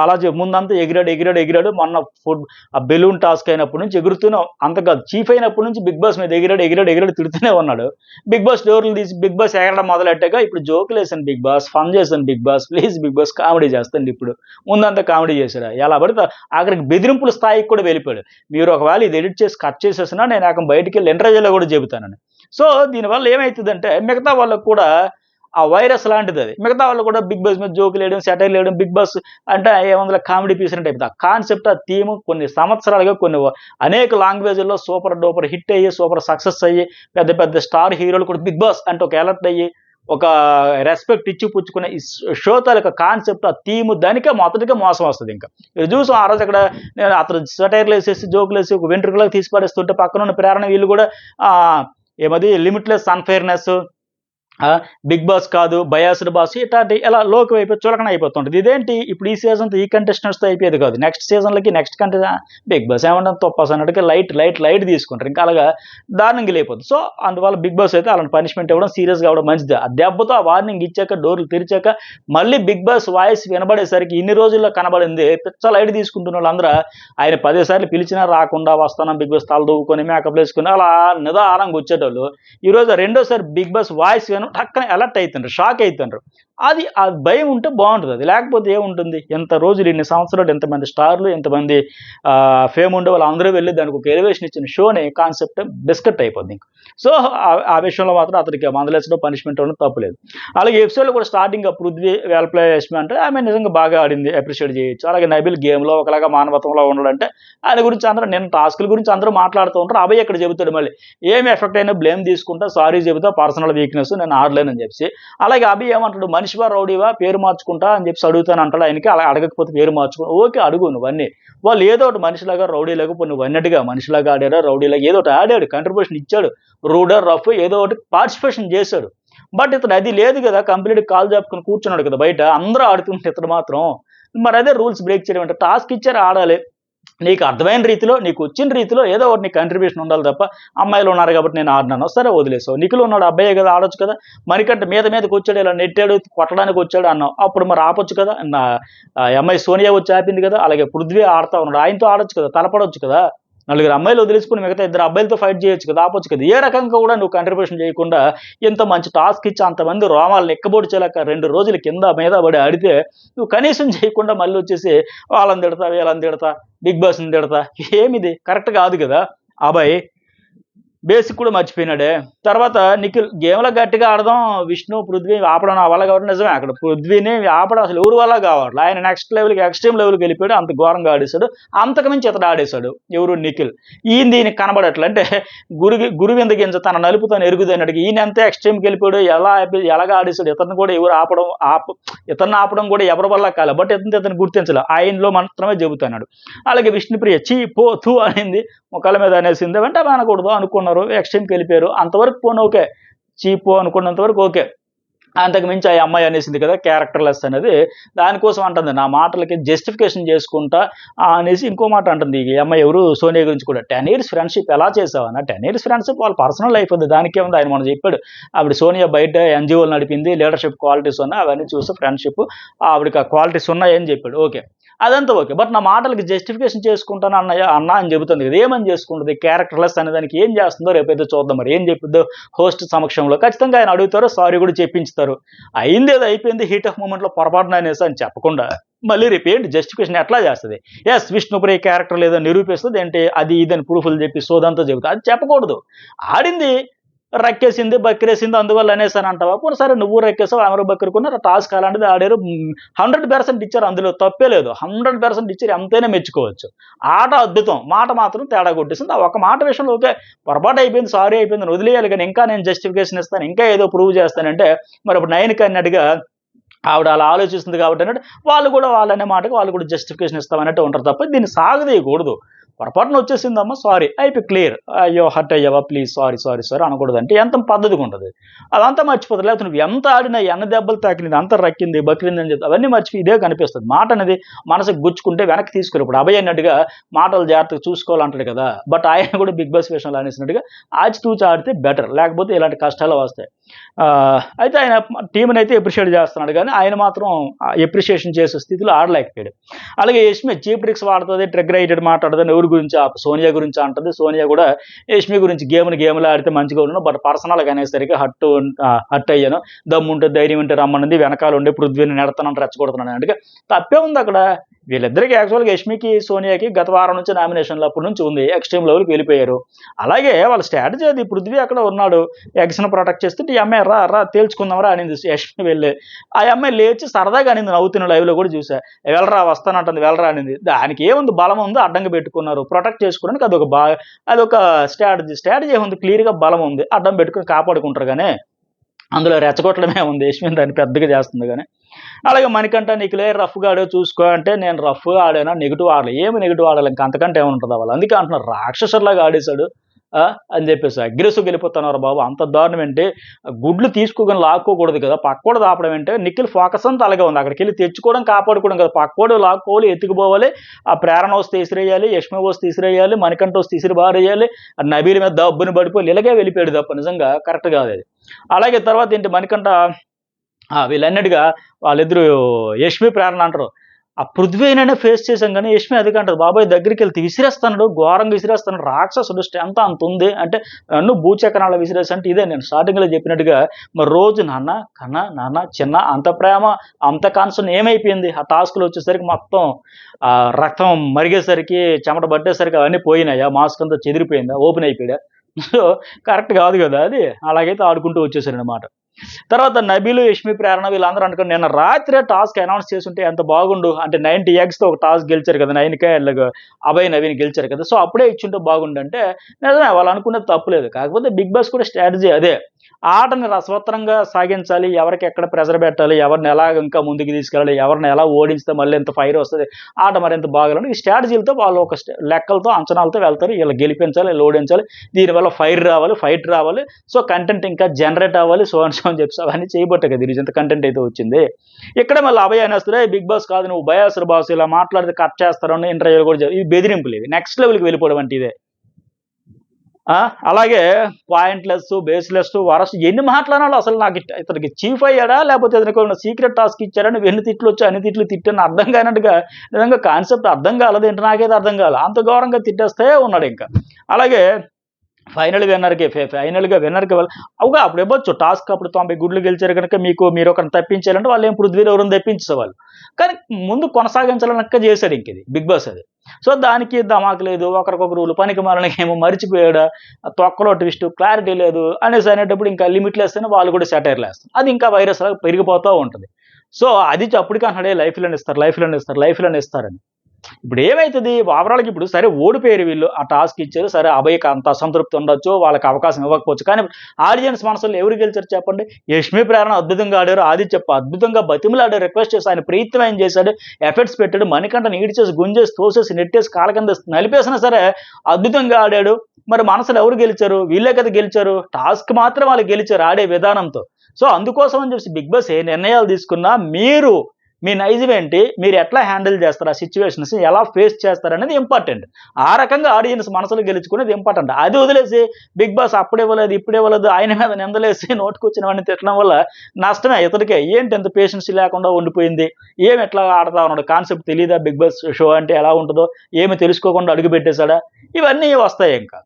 అలా ముందంతా ఎగిరాడు. మొన్న ఆ బెలూన్ టాస్క్ అయినప్పటి నుంచి ఎగురుతూనే, అంతగా చీఫ్ అయినప్పటి నుంచి బిగ్ బాస్ మీద ఎగిరాడు తిడుతూనే ఉన్నాడు. బిగ్ బాస్ డోర్లు తీసి బిగ్ బాస్ ఎగరడం మొదలెట్టాక ఇప్పుడు జోకులు వేసాను బిగ్ బాస్, ఫన్ చేశాను Bigg Boss, please Bigg Boss comedy చేస్తాను. ఇప్పుడు ముందంతా కామెడీ చేశాడు, ఎలా పడితే ఆఖరికి బెదిరింపుల స్థాయికి కూడా వెళ్ళిపోయాడు. మీరు ఒకవేళ ఇది ఎడిట్ చేసి కట్ చేసేసినా నేను అక్కడ బయటికి వెళ్ళి ఇంటర్వ్యూలో కూడా చెబుతానని. సో దీనివల్ల ఏమవుతుందంటే మిగతా వాళ్ళకు కూడా ఆ వైరస్ లాంటిది అది. మిగతా వాళ్ళు కూడా బిగ్ బాస్ మీద జోకులు వేయడం, సెటైర్లు వేయడం, బిగ్ బాస్ అంటే ఏముందో కామెడీ పీస్ అంటే అయిపోతుంది. ఆ కాన్సెప్ట్, ఆ థీమ్ కొన్ని సంవత్సరాలుగా అనేక లాంగ్వేజ్ల్లో సూపర్ డూపర్ హిట్ అయ్యి, సూపర్ సక్సెస్ అయ్యి, పెద్ద స్టార్ హీరోలు కూడా బిగ్ బాస్ అంటే ఒక అలర్ట్ అయ్యి, ఒక రెస్పెక్ట్ ఇచ్చి పుచ్చుకునే ఈ షో తాలూకా కాన్సెప్ట్, ఆ థీమ్ దానికే మొదటిగా మోసం వస్తుంది. ఇంకా చూసాం ఆ రోజు అక్కడ నేను అతను సెటైర్లు వేసేసి జోకులు వేసి ఒక వెంట్రుకలకు తీసి పడేస్తుంటే పక్కన ఉన్న ప్రేరణ వీళ్ళు కూడా ఏమది లిమిట్లెస్ అన్ఫెయిర్నెస్, బిగ్ బాస్ కాదు బయాస్డ్ బాస్, ఇట్లాంటి ఇలా లోకి అయిపోయి చులకన అయిపోతుంటుంది. ఇదేంటి ఇప్పుడు ఈ సీజన్తో ఈ కంటెస్టెంట్స్తో అయిపోయేది కాదు, నెక్స్ట్ సీజన్లకి నెక్స్ట్ బిగ్ బాస్ ఏమంటే తొప్పస్ అన్నట్టుగా లైట్ తీసుకుంటారు. ఇంకా అలాగా దారుణంగా లేకపోతుంది. సో అందువల్ల బిగ్ బాస్ అయితే అలాంటి పనిష్మెంట్ ఇవ్వడం, సీరియస్గా అవ్వడం మంచిది. ఆ దెబ్బతో ఆ వార్నింగ్ ఇచ్చాక, డోర్లు తెరిచాక మళ్ళీ బిగ్ బాస్ వాయిస్ వినబడేసరికి ఇన్ని రోజుల్లో కనబడింది పిచ్చ లైట్ తీసుకుంటున్న వాళ్ళందరూ ఆయన 10 సార్లు పిలిచినా రాకుండా వస్తాను బిగ్ బాస్ తల దూవుకొని మేకప్ వేసుకుని అలా నిదానంగా వచ్చేటోళ్ళు ఈరోజు రెండోసారి బిగ్ బాస్ వాయిస్ విన టక్కన అలర్ట్ అవుతుండ్రు, షాక్ అవుతుండ్రు. అది ఆ భయం ఉంటే బాగుంటుంది. అది లేకపోతే ఏముంటుంది, ఎంత రోజులు ఇన్ని సంవత్సరాలు ఎంతమంది స్టార్లు, ఎంతమంది ఫేమ్ ఉండే వాళ్ళు అందరూ వెళ్ళి దానికి ఒక ఎలివేషన్ ఇచ్చిన షోని కాన్సెప్ట్ బిస్కెట్ అయిపోద్ది. సో ఆ విషయంలో మాత్రం అతనికి మందలేసడం, పనిష్మెంట్ అవ్వడం తప్పులేదు. అలాగే ఎపిసోడ్లో కూడా starting Prithvi well play Yashmi అంటే ఆమె నిజంగా బాగా ఆడింది, అప్రిషియేట్ చేయొచ్చు. అలాగే నబిల్ గేమ్లో ఒకలాగా మానవత్వంలో ఉండడంటే ఆయన గురించి అందరూ, నేను టాస్కుల గురించి అందరూ మాట్లాడుతూ ఉంటారు. అభయ్ ఎక్కడ చెబుతాడు మళ్ళీ ఏమి ఎఫెక్ట్ అయినా బ్లేమ్ తీసుకుంటా, సారీ చెబుతా, పర్సనల్ వీక్నెస్, నేను ఆడలేనని చెప్పి. అలాగే అభి ఏమంటాడు, మనిషివా రౌడీవా పేరు మార్చుకుంటా అని చెప్పి అడుగుతాను అంటాడు ఆయనకి. అలా అడగకపోతే పేరు మార్చుకో, ఓకే అడుగు నువ్వన్నీ. వాళ్ళు ఏదో ఒకటి మనిషిలాగా రౌడీలాగా నువ్వు అన్నట్టుగా మనిషిలాగా ఆడారా రౌడీలాగా ఏదో ఒకటి ఆడాడు, కంట్రిబ్యూషన్ ఇచ్చాడు, రూడర్ రఫ్ ఏదో ఒకటి పార్టిసిపేషన్ చేశాడు. బట్ ఇతను అది లేదు కదా, కంప్లీట్ కాల్ చెప్పుకొని కూర్చున్నాడు కదా బయట, అందరూ ఆడుతుంటే ఇతడు మాత్రం మరి అదే రూల్స్ బ్రేక్ చేయడం అంటే. టాస్క్ ఇచ్చారు ఆడాలి, నీకు అర్థమైన రీతిలో నీకు వచ్చిన రీతిలో ఏదో ఒకటి నీకు కంట్రిబ్యూషన్ ఉండాలి తప్ప అమ్మాయిలు ఉన్నారు కాబట్టి నేను ఆడినాను సరే వదిలేసావు, నిఖిల్ ఉన్నాడు అబ్బాయే కదా ఆడొచ్చు కదా, మరికంటే మీదకి వచ్చాడు ఇలా నెట్టాడు కొట్టడానికి వచ్చాడు అన్నావు, అప్పుడు మరి ఆపొచ్చు కదా. అమ్మాయి సోనియా వచ్చి ఆపింది కదా, అలాగే పృథ్వీ ఆడుతా ఉన్నాడు ఆయనతో ఆడొచ్చు కదా, తలపడొచ్చు కదా, నలుగురు అమ్మాయిలు వదిలేసుకుని మిగతా ఇద్దరు అబ్బాయిలతో ఫైట్ చేయొచ్చు కదా, ఆపొచ్చు కదా. ఏ రకంగా కూడా నువ్వు కంట్రిబ్యూషన్ చేయకుండా ఇంత మంచి టాస్క్ ఇచ్చి అంతమంది రోమాలను ఎక్కబొడిచేలాక 2 రోజులు కింద మీద పడి ఆడితే నువ్వు కనీసం చేయకుండా మళ్ళీ వచ్చేసి వాళ్ళని తిడతా వీళ్ళని తిడతా బిగ్ బాస్ని తిడతా, ఏమిది కరెక్ట్ కాదు కదా. అబ్బాయి బేసిక్ కూడా మర్చిపోయినాడే. తర్వాత నిఖిల్ గేమ్లో గట్టిగా ఆడదాం, విష్ణు పృథ్వీ ఆపడం నా వల్ల కాబట్టి నిజమే, అక్కడ పృథ్వీని ఆపడం అసలు ఎవరి వల్ల కావాలి, ఆయన నెక్స్ట్ లెవెల్కి ఎక్స్ట్రీమ్ లెవెల్కి వెళ్ళిపోయాడు, అంత ఘోరంగా ఆడేశాడు, అంతకుమించి ఇతడు ఆడేశాడు ఎవరు నిఖిల్. ఈయన దీనికి కనబడట్లే అంటే గురువింద గింజ తన నలుపుతాను ఎరుగుదన్నట్టుగా ఈయన ఎంత ఎక్స్ట్రీమ్కి వెళ్ళిపోయాడు, ఎలాగా ఆడేశాడు, ఇతను కూడా ఎవరు ఇతన్ని ఆపడం కూడా ఎవరి వల్ల కాలే, బట్ ఇతను గుర్తించలే, ఆయనలో మాత్రమే చెబుతున్నాడు. అలాగే విష్ణుప్రియ చీ పో తూ అనింది, ముఖాల మీద అనేసింది, వెంట అనకూడదు అనుకున్నారు, ఎక్స్ట్రీమ్కి వెళ్ళిపోయారు, అంతవరకు పోను ఓకే, చీపో అనుకున్నంత వరకు ఓకే, అంతకు మించి ఆ అమ్మాయి అనేసింది కదా క్యారెక్టర్లెస్ అనేది, దానికోసం అంటుంది నా మాటలకి జస్టిఫికేషన్ చేసుకుంటా అనేసి ఇంకో మాట అంటుంది ఈ అమ్మాయి ఎవరు సోనియా గురించి కూడా. 10 years ఫ్రెండ్షిప్ ఎలా చేసావన్నా, 10 years ఫ్రెండ్షిప్ వాళ్ళ పర్సనల్ లైఫ్ ఉంది, దానికే ఉంది, ఆయన మనం చెప్పాడు ఆవిడ సోనియా బయట ఎన్జిఓలు నడిపింది, లీడర్షిప్ క్వాలిటీస్ ఉన్నాయి అవన్నీ చూసి ఫ్రెండ్షిప్ ఆవిడకి ఆ క్వాలిటీస్ ఉన్నాయని చెప్పాడు, ఓకే అదంతా ఓకే. బట్ నా మాటలకి జస్టిఫికేషన్ చేసుకుంటాను అన్న అని చెబుతుంది కదా, ఏమని చేసుకుంటుంది క్యారెక్టర్లెస్ అనే దానికి ఏం చేస్తుందో రేపైతే చూద్దాం, మరి ఏం చెప్పిద్దో హోస్ట్ సమక్షంలో. ఖచ్చితంగా ఆయన అడుగుతారు, సారీ కూడా చెప్పించుతారు, అయింది ఏదో అయిపోయింది హీట్ ఆఫ్ మూమెంట్లో పొరపాటున అనేసి అని చెప్పకుండా మళ్ళీ రేపు ఏంటి జస్టిఫికేషన్ ఎట్లా చేస్తుంది. ఎస్ విష్ణుప్రియ క్యారెక్టర్ లేదో నిరూపిస్తుంది ఏంటి అది ఇదని ప్రూఫ్లు చెప్పి సోదంతా చెబుతా, అది చెప్పకూడదు. ఆడింది రక్కేసింది బక్కిరేసింది అందువల్ల అనేసాను అంటావా, పోనీ సరే నువ్వు రక్కేసావు ఎవరు బక్కరుకున్నారు, టాస్క్ అలాంటిది ఆడారు, 100% ఇచ్చారు, అందులో తప్పే లేదు, 100% ఇచ్చారు, ఎంతైనా మెచ్చుకోవచ్చు. ఆట అద్భుతం, మాట మాత్రం తేడా కొట్టేసింది. ఆ ఒక మాట విషయంలో ఓకే పొరపాటు అయిపోయింది సారీ అయిపోయింది వదిలేయాలి, కానీ ఇంకా నేను జస్టిఫికేషన్ ఇస్తాను ఇంకా ఏదో ప్రూవ్ చేస్తానంటే మరి ఇప్పుడు 9కి అన్నట్టుగా ఆవిడ అలా ఆలోచిస్తుంది కాబట్టి అన్నట్టు వాళ్ళు కూడా వాళ్ళనే మాటకి వాళ్ళు కూడా జస్టిఫికేషన్ ఇస్తామన్నట్టు ఉంటారు తప్ప దీన్ని సాగదీయకూడదు. పొరపాటున వచ్చేసిందమ్మా సారీ అయిపోయి క్లియర్, అయ్యో హర్ట్ అయ్యావా ప్లీజ్ సారీ సారీ సారీ అనకూడదు, అంటే ఎంత పద్ధతిగా ఉంటుంది అదంతా మర్చిపోతుంది. లేకపోతే నువ్వు ఎంత ఆడినా ఎన్న దెబ్బలు తాకింది అంత రక్కింది బక్కింది అని చెప్తే అవన్నీ మర్చిపోయి ఇదే కనిపిస్తుంది. మాట అనేది మనసుకు గుచ్చుకుంటే వెనక్కి తీసుకుని ఇప్పుడు అభయ్ అన్నట్టుగా మాటలు జాగ్రత్తగా చూసుకోవాలంటాడు కదా, బట్ ఆయన కూడా బిగ్ బాస్ విషయంలో అనేసినట్టుగా ఆచితూచి ఆడితే బెటర్, లేకపోతే ఇలాంటి కష్టాలు వస్తాయి. అయితే ఆయన టీంని అయితే ఎప్రిషియేట్ చేస్తున్నాడు కానీ ఆయన మాత్రం ఎప్రిషియేషన్ చేసే స్థితిలో ఆడలేకపోయాడు. అలాగే యష్మి చీప్ ట్రిక్స్ వాడుతుంది, ట్రిగ్గర్ అయ్యేటట్టు మాట్లాడుతుంది, ఎవరి గురించి సోనియా గురించి అంటుంది, సోనియా కూడా యష్మి గురించి గేమ్లు ఆడితే మంచిగా ఉన్నాను బట్ పర్సనల్గా అనేసరికి హట్ అయ్యాను, దమ్ము ఉంటే ధైర్యం ఉంటే రమ్మన్నది, వెనకాల ఉండే పృథ్వీని నెడతానని రెచ్చగొడుతున్నాను అంటే తప్పే ఉంది అక్కడ. వీళ్ళిద్దరికి యాక్చువల్గా యష్మికి సోనియాకి గత వారం నుంచి నామినేషన్లు అప్పటి నుంచి ఉంది, ఎక్స్ట్రీమ్ లెవెల్కి వెళ్ళిపోయారు. అలాగే వాళ్ళ స్ట్రాటజీ అది, పృథ్వీ అక్కడ ఉన్నాడు ఎగ్స్ను ప్రొటెక్ట్ చేస్తుంటే ఈ అమ్మాయి రా తేల్చుకుందాం రా అనింది యష్మి వెళ్ళి, ఆ అమ్మాయి లేచి సరదాగా అనింది నవ్వుతున్న లైవ్లో కూడా చూసా, వెళ్ళరా వస్తానంటుంది వెళ్ళరా అనింది, దానికి ఏముంది బలం ఉంది అడ్డంగా పెట్టుకున్నారు ప్రొటెక్ట్ చేసుకోవడానికి, అదొక స్ట్రాటజీ ఏముంది క్లియర్గా బలం ఉంది అడ్డం పెట్టుకుని కాపాడుకుంటారు కానీ అందులో రెచ్చగొట్టడమే ఉంది, యష్మి దాన్ని పెద్దగా చేస్తుంది కానీ. అలాగే మణికంఠ నిఖిలే రఫ్గా ఆడే చూసుకో అంటే నేను రఫ్గా ఆడానా నెగిటివ్ ఆడలే, ఏమి నెగిటివ్ ఆడాలి ఇంకా అంతకంటే ఏముంటుంది వాళ్ళు, అందుకే అంటున్నారు రాక్షసులాగా ఆడేశాడు అని చెప్పేసి అగ్రెసివ్ వెళ్ళిపోతున్నారు బాబు, అంత దారుణం ఏంటి, గుడ్లు తీసుకోగానే లాక్కోకూడదు కదా, పక్కోడు దాపడం ఏంటే నిఖిల్ ఫోకస్ అంతా అలాగే ఉంది, అక్కడికి వెళ్ళి తెచ్చుకోవడం కాపాడుకోవడం కదా, పక్కోడు లాక్కోవాలి ఎత్తుకుపోవాలి, ఆ ప్రేరణ వస్తే ఇసిరేయాలి, యష్మి వస్తే ఇసిరేయాలి, మణికంఠ వస్తే ఇసిరి బారేయాలి, నబీల మీద దబ్బుని పడిపోయి ఇలాగే వెళ్ళిపోయాడు తప్ప నిజంగా కరెక్ట్ కాదు అది. అలాగే తర్వాత ఏంటి మణికంఠ వీళ్ళన్నట్టుగా వాళ్ళిద్దరు యష్మి ప్రేరణ అంటారు, ఆ పృథ్వీనైనా ఫేస్ చేశాం కానీ యష్మి అది అంటారు బాబాయ్ దగ్గరికి వెళ్తే విసిరేస్తాడు ఘోరంగా విసిరేస్తాడు రాక్షసుడు స్ట్రెంత్ అంత ఉంది అంటే నన్ను భూచక్రాల విసిరేసి అంటే ఇదే నేను స్టార్టింగ్లో చెప్పినట్టుగా మరి రోజు నాన్న కన్నా నాన్న చిన్న అంత ప్రేమ అంత కాన్సర్న్ ఏమైపోయింది ఆ టాస్క్లో వచ్చేసరికి మొత్తం రక్తం మరిగేసరికి చెమట పట్టేసరికి అవన్నీ పోయినాయా, మాస్క్ అంతా చెదిరిపోయిందా, ఓపెన్ అయిపోయా, సో కరెక్ట్ కాదు కదా అది, అలాగైతే ఆడుకుంటూ వచ్చేసారనమాట. తర్వాత నబీలు యష్మి ప్రేరణ వీళ్ళందరూ అనుకుని నేను రాత్రే టాస్క్ అనౌన్స్ చేస్తుంటే ఎంత బాగుండు అంటే 90 eggsతో ఒక టాస్క్ గెలిచారు కదా, 9K అభయ్ నవీన్ గెలిచారు కదా, సో అప్పుడే ఇచ్చుంటే బాగుండు అంటే నిజమే వాళ్ళు అనుకునేది తప్పులేదు. కాకపోతే బిగ్ బాస్ కూడా స్ట్రాటజీ అదే, ఆటని రసవత్తరంగా సాగించాలి, ఎవరికి ఎక్కడ ప్రెజర్ పెట్టాలి, ఎవరిని ఎలా ఇంకా ముందుకు తీసుకెళ్ళాలి, ఎవరిని ఎలా ఓడిస్తే మళ్ళీ ఎంత ఫైర్ వస్తుంది, ఆట మరింత బాగాలని ఈ స్ట్రాటజీలతో వాళ్ళు ఒక లెక్కలతో అంచనాలతో వెళ్తారు. వీళ్ళు గెలిపించాలి, వీళ్ళు ఓడించాలి, దీనివల్ల ఫైర్ రావాలి, ఫైట్ రావాలి, సో కంటెంట్ ఇంకా జనరేట్ అవ్వాలి, సో అని చెప్పి అవన్నీ చేయబట్టే కదా ఇంత కంటెంట్ అయితే వచ్చింది. ఇక్కడ మళ్ళీ అభయ అనేస్తే బిగ్ బాస్ కాదు నువ్వు బయాసర్ బాస్, ఇలా మాట్లాడితే కట్ చేస్తారని ఇంటర్వ్యూలు కూడా ఇది బెదిరింపులు, ఇవి నెక్స్ట్ లెవెల్కి వెళ్ళిపోవడం అంటే ఇదే. అలాగే పాయింట్లెస్, బేస్లెస్, వరస్ట్ ఎన్ని మాట్లాడాలో అసలు నాకు ఇతనికి చీఫ్ అయ్యాడా లేకపోతే ఇతనికి సీక్రెట్ టాస్క్ ఇచ్చారా, నువ్వు ఎన్ని తిట్లు వచ్చి అన్ని తిట్లు తిట్టాను అర్థం కానట్టుగా నిజంగా కాన్సెప్ట్ అర్థం కాలేదు ఏంటి, నాకైతే అర్థం కాలేదు, అంత ఘోరంగా తిట్టేస్తే ఉన్నాడు ఇంకా. అలాగే ఫైనల్గా విన్నర్కి అవుగా అప్పుడు ఇవ్వచ్చు టాస్క్, అప్పుడు 90 గుడ్లు గెలిచారు కనుక మీరు ఒకరిని తప్పించాలంటే వాళ్ళు ఏం పృథ్వీలో ఎవరిని తప్పించేవాళ్ళు, కానీ ముందు కొనసాగించాలనక్క చేశాడు ఇంక ఇది బిగ్ బాస్ అది. సో దానికి ధమాకు లేదు, ఒకరికొకరు పనికి మాలని ఏమో మర్చిపోయాడు, తొక్కలో ట్విస్ట్, క్లారిటీ లేదు అనేసి అనేటప్పుడు ఇంకా లిమిట్లు వేస్తేనే వాళ్ళు కూడా సెటైర్లు వేస్తారు, అది ఇంకా వైరస్ లాగా పెరిగిపోతూ ఉంటుంది. సో అది అప్పటికి అన్నాడే లైఫ్లను ఇస్తారని. ఇప్పుడు ఏమైతుంది ఓవరాల్కి, ఇప్పుడు సరే ఓడిపోయారు వీళ్ళు, ఆ టాస్క్ ఇచ్చారు, సరే అభయకి అంత అసంతృప్తి ఉండొచ్చు, వాళ్ళకి అవకాశం ఇవ్వకపోవచ్చు, కానీ ఆడియన్స్ మనసులో ఎవరు గెలిచారు చెప్పండి? యష్మి ప్రేరణ అద్భుతంగా ఆడారు, ఆదిత్య అద్భుతంగా బతిమలాడారు, రిక్వెస్ట్ చేసి ఆయన ప్రయత్నం ఏం చేశాడు, ఎఫర్ట్స్ పెట్టాడు, మణికంఠ ఈడ్చేసి గుంజేసి తోసేసి నెట్టేసి కాళ్ళ కింద నలిపేసినా సరే అద్భుతంగా ఆడాడు. మరి మనసులో ఎవరు గెలిచారు? వీళ్ళే కదా గెలిచారు, టాస్క్ మాత్రం వాళ్ళు గెలిచారు ఆడే విధానంతో. సో అందుకోసం అని చెప్పి బిగ్ బాస్ ఏ నిర్ణయాలు తీసుకున్నా మీ నైజం ఏంటి, మీరు ఎట్లా హ్యాండిల్ చేస్తారు, ఆ సిచ్యువేషన్స్ ఎలా ఫేస్ చేస్తారనేది ఇంపార్టెంట్. ఆ రకంగా ఆడియన్స్ మనసులో గెలుచుకునేది ఇంపార్టెంట్. అది వదిలేసి బిగ్ బాస్ అప్పుడు ఇవ్వలేదు ఇప్పుడు ఇవ్వలేదు ఆయన మీద నిందలేసి నోటుకొచ్చినవన్నీ తిట్టడం వల్ల నష్టమే ఇతడికే. ఏంటి ఎంత పేషెన్స్ లేకుండా ఉండిపోయింది, ఏమి ఎట్లా ఆడతా ఉన్నాడు, కాన్సెప్ట్ తెలియదా బిగ్ బాస్ షో అంటే ఎలా ఉంటుందో, ఏమి తెలుసుకోకుండా అడుగు పెట్టేశాడా, ఇవన్నీ వస్తాయి ఇంకా.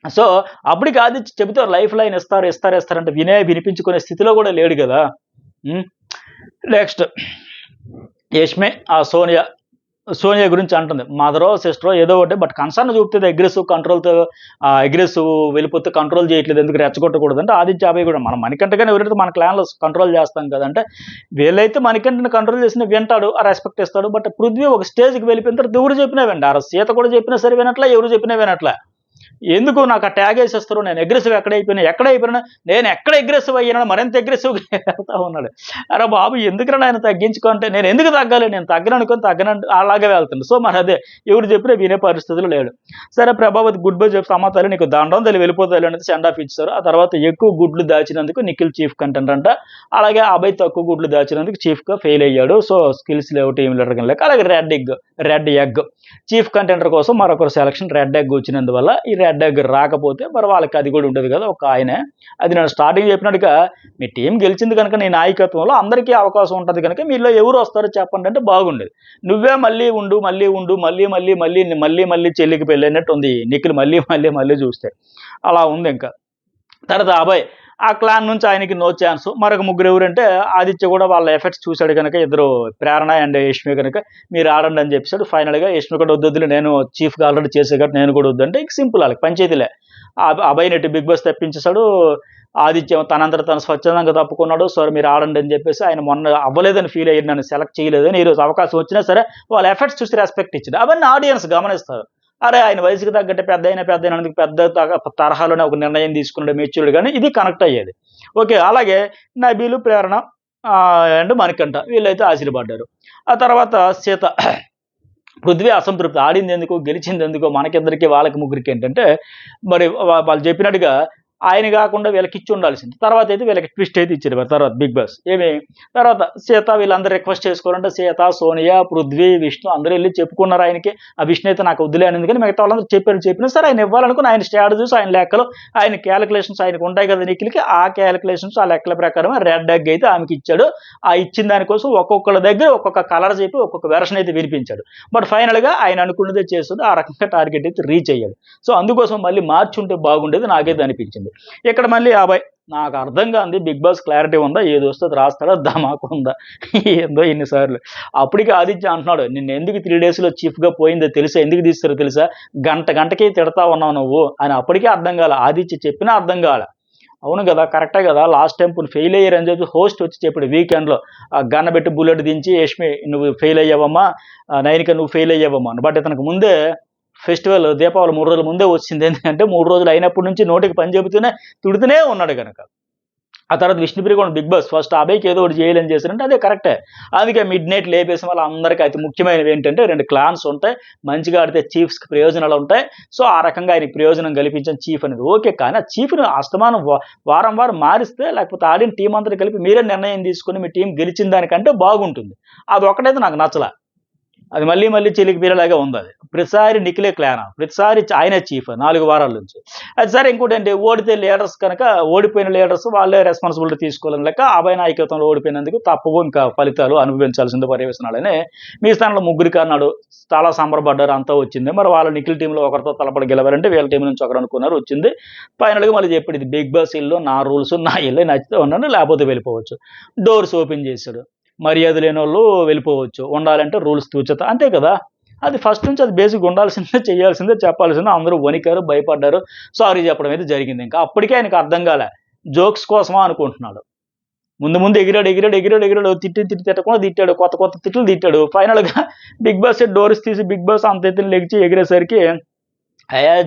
సో అప్పటికి ఆదిత్య చెబుతారు లైఫ్ లైన్ ఇస్తారంటే వినిపించుకునే స్థితిలో కూడా లేడు కదా. నెక్స్ట్ యష్మి సోనియా గురించి అంటుంది, మదరో సిస్టరో ఏదో ఒకటి, బట్ కన్సర్న్ చూపుతుంది అగ్రెసివ్ వెళ్ళిపోతే కంట్రోల్ చేయట్లేదు, ఎందుకు రెచ్చగొట్టకూడదు అంటే ఆదిత్య అభయ్ కూడా మన మణికంఠగానే ఎవరైతే మన క్లాన్లో కంట్రోల్ చేస్తాం కదంటే వీళ్ళైతే మణికంఠని కంట్రోల్ చేసిన వింటాడు, ఆ రెస్పెక్ట్ ఇస్తాడు. బట్ పృథ్వీ ఒక స్టేజ్కి వెళ్ళిపోయిన తర్వాత ఎవరు చెప్పినా వింట, ఆ సీత కూడా చెప్పినా సరే వినట్లా, ఎవరు చెప్పినా వినట్లా. ఎందుకు నాకు ఆ ట్యాగ్ వేసేస్తారు, నేను అగ్రెసివ్ ఎక్కడైపోయినా నేను ఎక్కడ అగ్రెసివ్ అయ్యానో మరింత అగ్రెసివ్గా వెళ్తా ఉన్నాడు. అరే బాబు ఎందుకన్నా ఆయన తగ్గించుకుంటే నేను ఎందుకు తగ్గాలి, నేను తగ్గను అలాగే వెళ్తాను. సో మరి అదే ఎవరు చెప్పినా వినే పరిస్థితులు లేడు. సరే ప్రభావతి గుడ్ బై చెప్పి సమాతాలు నీకు దండం తెలివి వెళ్ళిపోతాయి అనేది సెండ్ ఆఫ్ ఇచ్చారు. ఆ తర్వాత ఎక్కువ గుడ్లు దాచినందుకు నిఖిల్ చీఫ్ కంటెంట్ అంట, అలాగే అభయ్ తక్కువ గుడ్లు దాచినందుకు చీఫ్గా ఫెయిల్ అయ్యాడు. సో స్కిల్స్ లేవు టీం లీడర్ కింద. అలాగే రెడ్ ఎగ్ చీఫ్ కంటెంటర్ కోసం మరొకరు సెలక్షన్ రెడ్ ఎగ్ వచ్చినందువల్ల ఈ రెడ్ ఎగ్ రాకపోతే మరి వాళ్ళకి అది కూడా ఉండదు కదా, ఒక ఆయనే. అది నేను స్టార్టింగ్ చెప్పినట్టుగా మీ టీం గెలిచింది కనుక నీ నాయకత్వంలో అందరికీ అవకాశం ఉంటుంది కనుక మీలో ఎవరు వస్తారో చెప్పండి అంటే బాగుండేది. నువ్వే మళ్ళీ మళ్ళీ చెల్లికి పెళ్ళినట్టు ఉంది నిఖిల్ మళ్ళీ చూస్తే అలా ఉంది. ఇంకా తర్వాత అభయ్ ఆ క్లాన్ నుంచి ఆయనకి నో ఛాన్స్. మరొక ముగ్గురు ఎవరంటే ఆదిత్య కూడా వాళ్ళ ఎఫెక్ట్స్ చూశాడు కనుక ఇద్దరు ప్రేరణ అండ్ యష్మి కనుక మీరు ఆడండి అని చెప్పాడు. ఫైనల్గా యష్మి కూడా వద్దు, నేను చీఫ్గా ఆల్రెడీ చేసే కాబట్టి నేను కూడా వద్దంటే ఇక సింపుల్ వాళ్ళకి పంచాయతీలే. అభయ్ నెట్టి బిగ్ బాస్ తెప్పించేశాడు. ఆదిత్య తనంతట తను స్వచ్ఛందంగా తప్పుకున్నాడు. సో మీరు ఆడండి అని చెప్పేసి ఆయన మొన్న అవ్వలేదని ఫీల్ అయ్యి నన్ను సెలెక్ట్ చేయలేదని ఈరోజు అవకాశం వచ్చినా సరే వాళ్ళ ఎఫెక్ట్స్ చూసి రెస్పెక్ట్ ఇచ్చాడు. అవన్నీ ఆడియన్స్ గమనిస్తారు. అరే ఆయన వయసుకి తగ్గట్టు పెద్ద తరహాలోనే ఒక నిర్ణయం తీసుకున్నాడు మెచ్యూర్డ్, కానీ ఇది కనెక్ట్ అయ్యేది. ఓకే, అలాగే నబీలు ప్రేరణ అండ్ మణికంఠ వీళ్ళైతే ఆశీర్పడ్డారు. ఆ తర్వాత సీత పృథ్వీ అసంతృప్తి, ఆడింది ఎందుకు గెలిచింది ఎందుకో మనకిద్దరికి వాళ్ళకి ముగ్గురికి ఏంటంటే మరి వాళ్ళు చెప్పినట్టుగా ఆయన కాకుండా వీళ్ళకి ఇచ్చి ఉండాల్సింది. తర్వాత అయితే వీళ్ళకి ట్విస్ట్ అయితే ఇచ్చారు తర్వాత బిగ్ బాస్. తర్వాత సీత వీళ్ళందరూ రిక్వెస్ట్ చేసుకోవాలంటే సీత, సోనియా, పృథ్వీ, విష్ణు అందరూ వెళ్ళి చెప్పుకున్నారు ఆయనకి. ఆ విష్ణు అయితే నాకు వద్దులే అనేది, కానీ మిగతా వాళ్ళందరూ చెప్పినా సరే ఆయన ఇవ్వాలనుకుని ఆయన స్ట్రాటజీస్, ఆయన లెక్కలు, ఆయన క్యాలిక్యులేషన్స్ ఆయనకు ఉంటాయి కదా నిఖిల్కి. ఆ క్యాలిక్యులేషన్స్ ఆ లెక్కల ప్రకారం రెడ్ ఎగ్ అయితే ఆమెకి ఇచ్చాడు. ఆ ఇచ్చిన దానికోసం ఒక్కొక్కళ్ళ దగ్గర ఒక్కొక్క కలర్ చెప్పి ఒక్కొక్క వెర్షన్ అయితే వినిపించాడు. బట్ ఫైనల్గా ఆయన అనుకున్నదే చేస్తుంది, ఆ రకంగా టార్గెట్ అయితే రీచ్ అయ్యాడు. సో అందుకోసం మళ్ళీ మార్చి ఉంటే బాగుండేది నాకైతే అనిపించింది. ఇక్కడ మళ్ళీ 50 నాకు అర్థం కాదు బిగ్ బాస్ క్లారిటీ ఉందా, ఏది వస్తే రాస్తాడో ధమాకు ఉందా ఏందో ఇన్నిసార్లు. అప్పటికి ఆదిత్య అంటున్నాడు నిన్ను ఎందుకు 3 daysలో చీఫ్గా పోయిందో తెలుసా, ఎందుకు తీస్తారో తెలుసా, గంటకి తిడతా ఉన్నావు నువ్వు అని. అప్పటికే అర్థం కాలే, ఆదిత్య చెప్పినా అర్థం కాలే. అవును కదా, కరెక్టే కదా, లాస్ట్ టైం ఫెయిల్ అయ్యారని చెప్పి హోస్ట్ వచ్చి చెప్పాడు వీకెండ్లో, గన్న పెట్టి బుల్లెట్ దించి యష్మి నువ్వు ఫెయిల్ అయ్యావమ్మా, నైనిక నువ్వు ఫెయిల్ అయ్యావమ్మా. బట్ ఇతనికి ముందే ఫెస్టివల్ దీపావళి 3 రోజుల ముందే వచ్చింది. ఎందుకంటే 3 రోజులు అయినప్పటి నుంచి నోటికి పని చెబుతూనే తిడుతూనే ఉన్నాడు కనుక. ఆ తర్వాత విష్ణుప్రియ కూడా బిగ్ బాస్ ఫస్ట్ అభయ్కి ఏదో ఒకటి చేయాలని చేశారంటే అదే కరెక్టే. అందుకే మిడ్ నైట్ లేపేసిన వాళ్ళందరికీ అతి ముఖ్యమైనవి ఏంటంటే 2 క్లాన్స్ ఉంటాయి. మంచిగా ఆడితే చీఫ్స్‌కి ప్రయోజనాలు ఉంటాయి. సో, ఆ రకంగా ఆయనకి ప్రయోజనం కల్పించిన చీఫ్ అనేది ఓకే. కానీ ఆ చీఫ్‌ని అస్తమానం వారం వారం మారిస్తే లేకపోతే ఆడిన టీమ్ అంతా కలిపి మీరే నిర్ణయం తీసుకొని మీ టీం గెలిచిన దానికంటే బాగుంటుంది. అదొక్కటైతే నాకు నచ్చల. అది మళ్ళీ మళ్ళీ చిలికి పీరలాగే ఉందది. ప్రతిసారి నిఖిలే క్లానా, ప్రతిసారి ఆయనే చీఫ్ 4 వారాల నుంచి. అది సరే ఇంకోటేంటి ఓడితే లీడర్స్ కనుక ఓడిపోయిన లీడర్స్ వాళ్ళే రెస్పాన్సిబిలిటీ తీసుకోవాలని లెక్క అభయ నాయకత్వంలో ఓడిపోయినందుకు తప్పవు ఇంకా ఫలితాలు అనుభవించాల్సిందే పర్యవేక్షణాలని మీ స్థానంలో ముగ్గురికి అన్నాడు. చాలా సంబరపడ్డారు అంతా వచ్చింది. మరి వాళ్ళ నిఖిల్ టీంలో ఒకరితో తలపడి గెలవాలంటే వీళ్ళ టీం నుంచి ఒకరు అనుకున్నారు వచ్చింది. ఫైనల్‌గా మళ్ళీ చెప్పాడు ఇది బిగ్ బాస్ ఇల్లు నా రూల్స్ నా ఇల్లే నచ్చితే ఉన్నాను లేకపోతే వెళ్ళిపోవచ్చు. డోర్స్ ఓపెన్ చేశాడు. మర్యాద లేనోళ్ళు వెళ్ళిపోవచ్చు. ఉండాలంటే రూల్స్ తూచత. అంతే కదా! అది ఫస్ట్ నుంచి అది బేసిక్‌గా ఉండాల్సిందే, చేయాల్సిందే, చెప్పాల్సిందే. అందరూ వణికారు, భయపడ్డారు. సారీ చెప్పడం అయితే జరిగింది ఇంకా. అప్పటికే ఆయనకు అర్థం కాలే. జోక్స్ కోసమా అనుకుంటున్నాడు. ముందు ముందు ఎగిరాడు. తిట్టి తిట్టకుండా తిట్టాడు. కొత్త కొత్త తిట్లు తిట్టాడు. ఫైనల్‌గా బిగ్ బాస్ డోర్స్ తీసి బిగ్ బాస్ అంత ఎత్తున లెగిచి ఎగిరేసరికి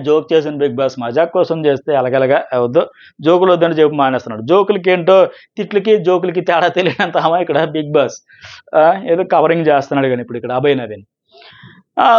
జోక్ చేశాను బిగ్ బాస్ మజాక్ కోసం చేస్తే ఎలగలగా వద్దు. జోకులు వద్దని చెప్పి మానేస్తున్నాడు. జోకులకేంటో తిట్లకి, జోకులకి తేడా తెలియనంత అమాయకుడా బిగ్ బాస్. ఏదో కవరింగ్ చేస్తున్నాడు గాని ఇప్పుడు ఇక్కడ అభయ్ నవీన్.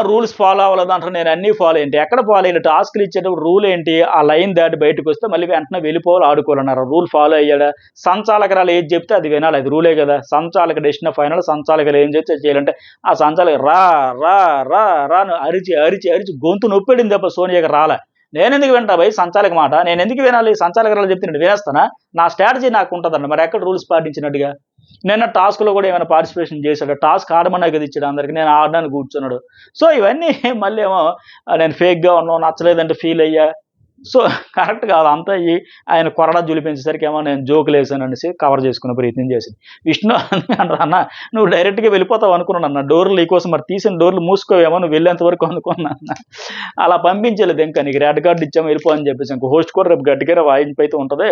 రూల్స్ ఫాలో అవ్వలేదంటారు. నేను అన్నీ ఫాలో ఏంటి? ఎక్కడ ఫాలో అయ్యాలి? టాస్క్‌లు ఇచ్చేటప్పుడు రూల్ ఏంటి? ఆ లైన్ దాటి బయటకొస్తే మళ్ళీ వెంటనే వెళ్ళిపోవాలి, ఆడుకోవాలన్నారు. Rule follow అయ్యాడా? సంచాలకురాలు ఏది చెప్తే అది వినాలి. అది రూలే కదా! సంచాలక డెసిషన్ ఫైనల్. సంచాలకులు ఏం చెప్తే అది చేయాలంటే ఆ సంచాలకులు రా రా రా రా అని అరిచి గొంతు నొప్పెడింది తప్ప సోనియాకి రాలే. నేనెందుకు వింటా భయ్ సంచాలక మాట? నేనెందుకు వినాలి? సంచాలకురాలు చెప్తే నేను వినేస్తానా? నా స్ట్రాటజీ నాకుంటదండి. మరి ఎక్కడ రూల్స్ పాటించినట్టుగా? నిన్న టాస్క్‌లో కూడా ఏమైనా పార్టిసిపేషన్ చేశాడా? టాస్క్ ఆడమన్నా కదా ఇచ్చాడు అందరికి. నేను ఆడడానికి కూర్చున్నాడు. సో, ఇవన్నీ మళ్ళీ ఏమో నేను ఫేక్‌గా ఉన్నావు, నచ్చలేదంటే ఫీల్ అయ్యా. సో, కరెక్ట్ కాదు. అంతా ఆయన కొరడా జులిపించేసరికి ఏమో నేను జోకులేసాననేసి కవర్ చేసుకునే ప్రయత్నం చేసింది. విష్ణు అన్నాడు, "అన్న నువ్వు డైరెక్ట్‌గా వెళ్ళిపోతావు అనుకున్నానన్న. డోర్లు నీకోసం మరి తీసిన డోర్లు మూసుకోవేమో నువ్వు వెళ్ళేంత వరకు అనుకున్నా అన్న. అలా పంపించలేదు ఇంకా. నీకు రెడ్ కార్డ్ ఇచ్చాము వెళ్ళిపో అని చెప్పేసి. ఇంక హోస్ట్ కూడా రేపు గట్టిగానే వాయింపు అయితే ఉంటది.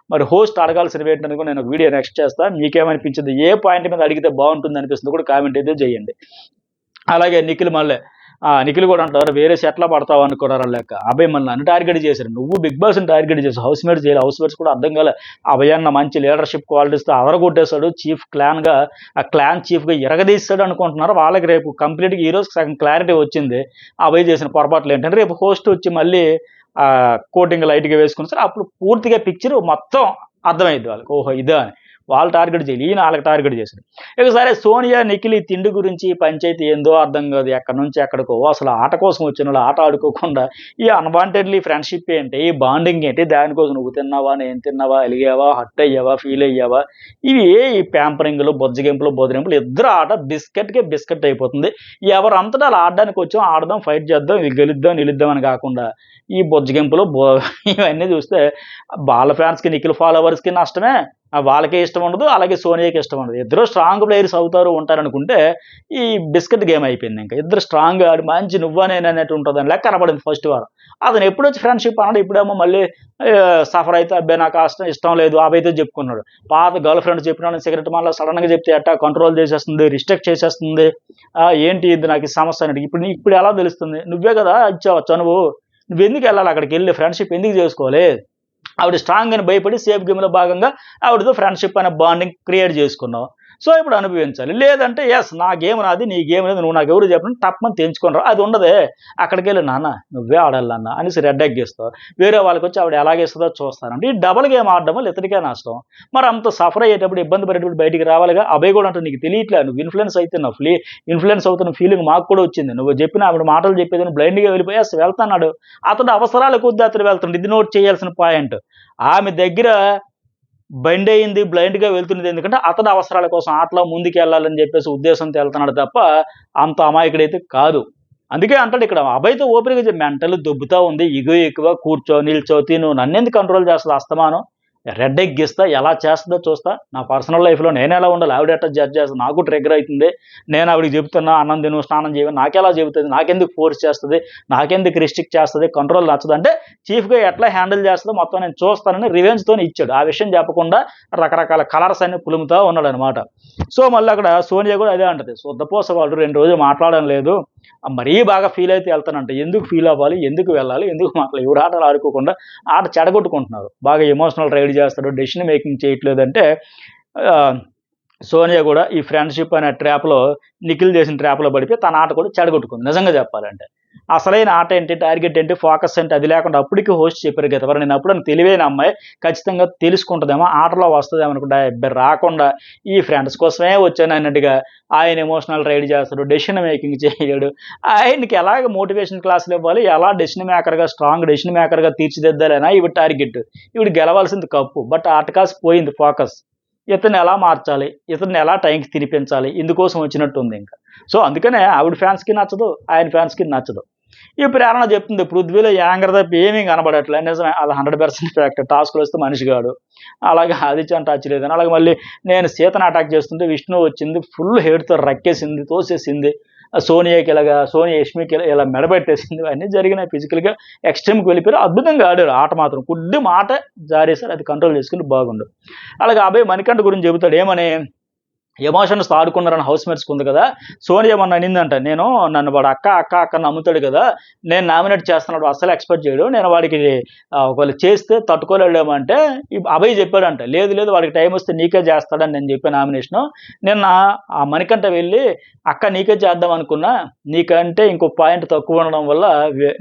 మరి హోస్ట్ అడగాల్సినవి ఏంటనేది కూడా నేను ఒక వీడియో నెక్స్ట్ చేస్తా. మీకేమనిపించింది? ఏ పాయింట్ మీద అడిగితే బాగుంటుంది అనిపిస్తుంది కూడా కామెంట్ అయితే చేయండి. అలాగే నిఖిల్ మళ్ళీ నిఖిల్ కూడా అంటారు వేరే సెట్లా పడతావు అనుకున్నారు లెక్క. అభయ్ మళ్ళీ నన్ను టార్గెట్ చేశారు. నువ్వు బిగ్ బాస్ని టార్గెట్ చేసావు. హౌస్ మేట్స్ చేయాలి. హౌస్ మేట్స్ కూడా అర్థం కాలే. అభయ్ అన్న మంచి లీడర్షిప్ క్వాలిటీస్తో అదరగొట్టేశాడు. చీఫ్ క్లాన్గా ఆ క్లాన్ చీఫ్గా ఎరగదీస్తాడు అనుకుంటున్నారు. వాళ్ళకి రేపు కంప్లీట్గా ఈ రోజు సగం క్లారిటీ వచ్చింది. అభయ్ చేసిన పొరపాట్లు ఏంటంటే రేపు హోస్ట్ వచ్చి మళ్ళీ కోటింగ్ లైట్గా వేసుకుని సార్ అప్పుడు పూర్తిగా పిక్చర్ మొత్తం అర్థమైంది వాళ్ళకి. ఓహో ఇదా అని. వాళ్ళు టార్గెట్ చేయాలి. ఈయన వాళ్ళకి టార్గెట్ చేశాడు. ఇక సరే సోనియా నిఖిల్ ఈ తిండి గురించి పంచాయతీ ఏందో అర్థం కాదు. ఎక్కడి నుంచి ఎక్కడికో అసలు ఆట కోసం వచ్చిన వాళ్ళు ఆట ఆడుకోకుండా ఈ అన్వాంటెడ్లీ ఫ్రెండ్షిప్ ఏంటి, ఈ బాండింగ్ ఏంటి, దానికోసం నువ్వు తిన్నావా, నేను తిన్నావా, అలిగావా, హట్ అయ్యావా, ఫీల్ అయ్యావా, ఇవి ఈ ప్యాంపరింగ్లు, బొజ్జగింపులు, బోధరింపులు ఇద్దరు ఆట బిస్కెట్ అయిపోతుంది. ఎవరు అంతటా అలా ఆడడానికి వచ్చాం, ఆడదాం, ఫైట్ చేద్దాం, ఇది గెలుద్దాం, నిలుద్దాం అని కాకుండా ఈ బొజ్జగింపులు ఇవన్నీ చూస్తే వాళ్ళ ఫ్యాన్స్కి నిఖిల్ ఫాలోవర్స్కి నష్టమే. వాళ్ళకే ఇష్టం ఉండదు, అలాగే సోనియాకి ఇష్టం ఉండదు. ఇద్దరు స్ట్రాంగ్ ప్లేయర్స్ ఉంటారనుకుంటే ఈ బిస్కెట్ గేమ్ అయిపోయింది. ఇంకా ఇద్దరు స్ట్రాంగ్ ఆడి మంచి నువ్వా నేను అన్నట్టు ఉంటుందని లెక్క కనపడింది ఫస్ట్ వారం. అతను ఎప్పుడు వచ్చి ఫ్రెండ్షిప్ అన్నాడు. ఇప్పుడేమో మళ్ళీ సఫర్ అయితే అబ్బాయి నాకు ఇష్టం లేదు అభైతే చెప్పుకున్నాడు. పాత గర్ల్ ఫ్రెండ్ చెప్పిన సిగరెట్ మళ్ళీ సడన్గా చెప్తే ఎట్టా కంట్రోల్ చేసేస్తుంది, రిస్ట్రిక్ట్ చేసేస్తుంది. ఏంటి ఇది నాకు ఈ సమస్య అనేది ఇప్పుడు ఎలా తెలుస్తుంది? నువ్వే కదా ఇచ్చావు చనువు. నువ్వెందుకు వెళ్ళాలి అక్కడికి వెళ్ళి ఫ్రెండ్షిప్ ఎందుకు చేసుకోవాలి? ఆవిడ స్ట్రాంగ్ అని భయపడి సేఫ్ గేమ్లో భాగంగా ఆవిడతో ఫ్రెండ్షిప్ అనే బాండింగ్ క్రియేట్ చేసుకున్నావు. సో ఇప్పుడు అనుభవించాలి. లేదంటే ఎస్ నా గేమ్ నాది, నీ గేమ్ అనేది నువ్వు నాకు ఎవరు చెప్పండి టప్మని తెంచుకుని రా. అది ఉండదే. అక్కడికి వెళ్ళి నాన్న నువ్వే ఆడాలి నాన్న అనేసి రెడ్ ఎగ్గిస్తావు. వేరే వాళ్ళకి వచ్చి ఆవిడ ఎలాగేస్తుందో చూస్తానంటే ఈ డబుల్ గేమ్ ఆడడం వల్ల ఇతడికే నష్టం. మరి అంత సఫర్ అయ్యేటప్పుడు ఇబ్బంది పడేటప్పుడు బయటికి రావాలిగా. అభయ్ కూడా అంటే నీకు తెలియట్లే, నువ్వు ఇన్ఫ్లుయెన్స్ అవుతున్నావు, ఇన్ఫ్లుయెన్స్ అవుతున్న ఫీలింగ్ మాకు కూడా వచ్చింది. నువ్వు చెప్పిన ఆవిడ మాటలు చెప్పేదని బ్లైండ్గా వెళ్ళిపోయి వెళ్తున్నాడు. అతడు అవసరాల కొద్దీ అతడు వెళ్తున్నాడు. ఇది నోట్ చేయాల్సిన పాయింట్. ఆమె దగ్గర బండి అయింది, బ్లైండ్గా వెళ్తున్నది ఎందుకంటే అతని అవసరాల కోసం ఆటలో ముందుకు వెళ్ళాలని చెప్పేసి ఉద్దేశంతో వెళ్తున్నాడు తప్ప అంత అమాయకుడైతే కాదు. అందుకే అంటాడు ఇక్కడ అభయ్తో ఓపెన్గా మెంటల్ దొబ్బుతా ఉంది, ఇగో ఎక్కువ, కూర్చో నిల్చో తిను, నన్నెందుకు కంట్రోల్ చేస్తుంది అస్తమానం, రెడ్ ఎగ్గిస్తా, ఎలా చేస్తుందో చూస్తా. నా పర్సనల్ లైఫ్లో నేను ఎలా ఉండాలి, ఆవిడ ఎట్లా జడ్జ్ చేస్తుంది, నాకు ట్రిగ్గర్ అవుతుంది. నేను ఆవిడకి చెప్తున్నా అన్నం తిను, స్నానం చేయమని, నాకెలా చెబుతుంది, నాకెందుకు ఫోర్స్ చేస్తుంది, నాకెందుకు రిస్ట్రిక్ట్ చేస్తుంది, కంట్రోల్ నచ్చదు అంటే చీఫ్గా ఎట్లా హ్యాండిల్ చేస్తుందో మొత్తం నేను చూస్తానని రివెంజ్తో ఇచ్చాడు. ఆ విషయం చెప్పకుండా రకరకాల కలర్స్ అన్ని పులుముతా ఉన్నాడు అనమాట. సో మళ్ళీ అక్కడ సోనియా కూడా అదే అంటది, శుద్ధపోస వాళ్ళు 2 రోజులు మాట్లాడడం లేదు, మరీ బాగా ఫీల్ అయితే వెళ్తానంట. ఎందుకు ఫీల్ అవ్వాలి, ఎందుకు వెళ్ళాలి, ఎందుకు మాట్లాడాలి, ఎవరు ఆటలు ఆడుకోకుండా ఆట చెడగొట్టుకుంటున్నారు, బాగా ఎమోషనల్ రైడ్ చేస్తాడు, డెసిషన్ మేకింగ్ చేయట్లేదంటే సోనియా కూడా ఈ ఫ్రెండ్షిప్ అనే ట్రాప్లో, నిఖిల్ చేసిన ట్రాప్లో పడిపోయి తన ఆట కూడా చెడగొట్టుకుంది నిజంగా చెప్పాలంటే. అసలైన ఆట ఏంటి, టార్గెట్ ఏంటి, ఫోకస్ ఏంటి అది లేకుండా అప్పటికి హోస్ట్ చెప్పారు కదా ఎవరు, నేను అప్పుడు తెలివైన అమ్మాయి ఖచ్చితంగా తెలుసుకుంటుందేమో, ఆటలో వస్తుందేమో అనుకుంటా, రాకుండా ఈ ఫ్రెండ్స్ కోసమే వచ్చాను అన్నట్టుగా ఆయన ఎమోషనల్ రైడ్ చేస్తాడు, డెసిషన్ మేకింగ్ చేయడు. ఆయనకి ఎలాగ మోటివేషన్ క్లాసులు ఇవ్వాలి, ఎలా డెసిషన్ మేకర్గా, స్ట్రాంగ్ డెసిషన్ మేకర్గా తీర్చిదిద్దాలనా ఇవి టార్గెట్. ఇవి గెలవాల్సింది కప్పు, బట్ ఆట కాసి పోయింది ఫోకస్. ఇతన్ని ఎలా మార్చాలి, ఇతన్ని ఎలా టైంకి తినిపించాలి, ఇందుకోసం వచ్చినట్టు ఉంది ఇంకా. సో అందుకనే ఆవిడ ఫ్యాన్స్కి నచ్చదు, ఆయన ఫ్యాన్స్కి నచ్చదు. ఈ ప్రేరణ చెప్తుంది పృథ్వీలో యాంగర్ తప్ప ఏమీ కనబడట్లే, నిజమే, అది 100% ఫ్యాక్ట్. టాస్క్లు వస్తే మనిషి కాడు, అలాగే ఆదిత్యని టచ్ లేదని. అలాగే మళ్ళీ నేను సీతను అటాక్ చేస్తుంటే విష్ణు వచ్చింది, ఫుల్ హేడ్తో రక్కేసింది, తోసేసింది, సోనియాకి ఇలాగా, సోనియా యష్మికి ఇలా మెడబెట్టేసింది. అన్నీ జరిగినాయి. ఫిజికల్గా ఎక్స్ట్రీమ్కి వెళ్ళిపోయారు, అద్భుతంగా ఆడారు ఆట మాత్రం. కొద్ది మాట జారేశారు, అది కంట్రోల్ చేసుకుని బాగుండు. అలాగే అభయ్ మణికంఠ గురించి చెబుతాడు ఏమని, ఎమోషన్స్ ఆడుకున్నారని హౌస్ మేట్స్కి ఉంది కదా, సోనియా మొన్న అనిందంట, నన్ను వాడు అక్క అక్క అక్క నమ్ముతాడు కదా, నేను నామినేట్ చేస్తున్నాడు అస్సలు ఎక్స్పెక్ట్ చేయడు, నేను వాడికి ఒకవేళ చేస్తే తట్టుకోలేడేమో అంటే అభయ్ చెప్పాడంట, లేదు లేదు వాడికి టైం వస్తే నీకే చేస్తాడని నేను చెప్పే నామినేషను. నిన్న ఆ మణికంఠ వెళ్ళి అక్క నీకే చేద్దాం అనుకున్నా, నీకంటే ఇంకో పాయింట్ తక్కువ ఉండడం వల్ల,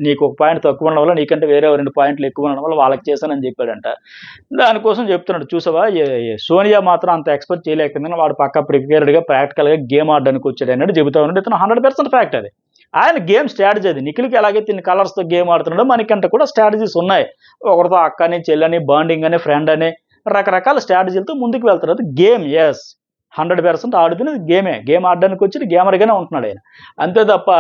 నీకు ఒక పాయింట్ తక్కువ ఉండడం వల్ల, నీకంటే వేరే 2 పాయింట్లు ఎక్కువ ఉండడం వల్ల వాళ్ళకి చేశానని చెప్పాడంట. దానికోసం చెప్తున్నాడు. చూసావా, సోనియా మాత్రం అంత ఎక్స్పెక్ట్ చేయలేకపోయిందని, వాడు పక్క ప్రిపేర్డ్గా ప్రాక్టికల్గా గేమ్ ఆడడానికి వచ్చాడు అన్నట్టు చెబుతా ఉన్నాడు. ఇతను 100% ఫ్యాక్ట్ అది. ఆయన గేమ్ స్ట్రాటజీ అది. నిఖిల్కి ఎలాగైతే ఇన్ని కలర్స్తో గేమ్ ఆడుతున్నాడో మనకంటే కూడా స్ట్రాటజీస్ ఉన్నాయి. ఒకరితో అక్కని, చెల్లని, బాండింగ్ అని, ఫ్రెండ్ అని, రకరకాల స్ట్రాటజీలతో ముందుకు వెళ్తారు. అది గేమ్. ఎస్, 100% ఆడుతున్నది గేమే. గేమ్ ఆడడానికి వచ్చి గేమర్గానే ఉంటున్నాడు ఆయన. అంతే తప్ప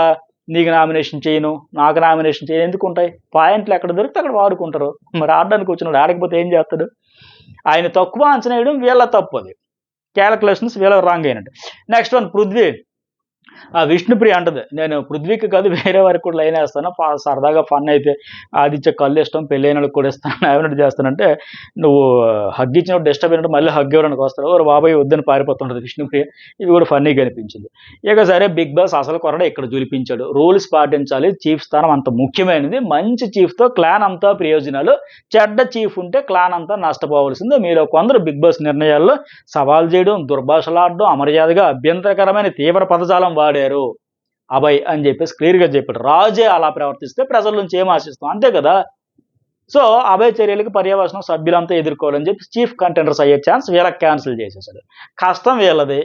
నీకు నామినేషన్ చేయను, నాకు నామినేషన్ చేయను ఎందుకు ఉంటాయి? పాయింట్లు ఎక్కడ దొరికితే అక్కడ వాడుకుంటారు. మరి ఆడడానికి వచ్చినాడు, ఆడకపోతే ఏం చేస్తాడు? ఆయన తక్కువ అంచనా వేయడం వీళ్ళ తప్పు, అది క్యాలిక్యులేషన్స్ వీళ్ళ రాంగ్ అయినట్టు. Next one Prithvi. విష్ణుప్రియ అంటది, నేను పృథ్వీకి కాదు వేరే వారికి కూడా లైన్ వేస్తాను, సరదాగా ఫన్ అయితే ఆదిత్య కళ్ళు ఇష్టం, పెళ్ళైన వాళ్ళకి కూడా ఇస్తాను, ఏమైనా చేస్తానంటే నువ్వు హగ్ ఇచ్చినప్పుడు డిస్టర్బ్ అయినట్టు మళ్ళీ హగ్ ఇవ్వడానికి వస్తాడు, ఓ బాబాయ్ వద్దని పారిపోతుంటుంది విష్ణుప్రియ. ఇది కూడా ఫన్నీగా అనిపించింది. ఇక సరే బిగ్ బాస్ అసలు కొరడ ఇక్కడ చూపించాడు. రూల్స్ పాటించాలి, చీఫ్ స్థానం అంత ముఖ్యమైనది, మంచి చీఫ్తో క్లాన్ అంతా ప్రయోజనాలు, చెడ్డ చీఫ్ ఉంటే క్లాన్ అంతా నష్టపోవాల్సిందే. మీరు కొందరు బిగ్ బాస్ నిర్ణయాల్లో సవాల్ చేయడం, దుర్భాషలాడడం, అమర్యాదగా అభ్యంతరకరమైన తీవ్ర పదజాలం వాడారు అభయ్ అని చెప్పేసి క్లియర్గా చెప్పాడు. రాజే అలా ప్రవర్తిస్తే ప్రజల నుంచి ఏం ఆశిస్తాం, అంతే కదా. సో అభయ్ చర్యలకు పర్యవసనం సభ్యులంతా ఎదుర్కోవాలని చెప్పి చీఫ్ కంటెండర్స్ అయ్యే ఛాన్స్ వీళ్ళకి క్యాన్సిల్ చేసేసాడు. కష్టం వీళ్ళది.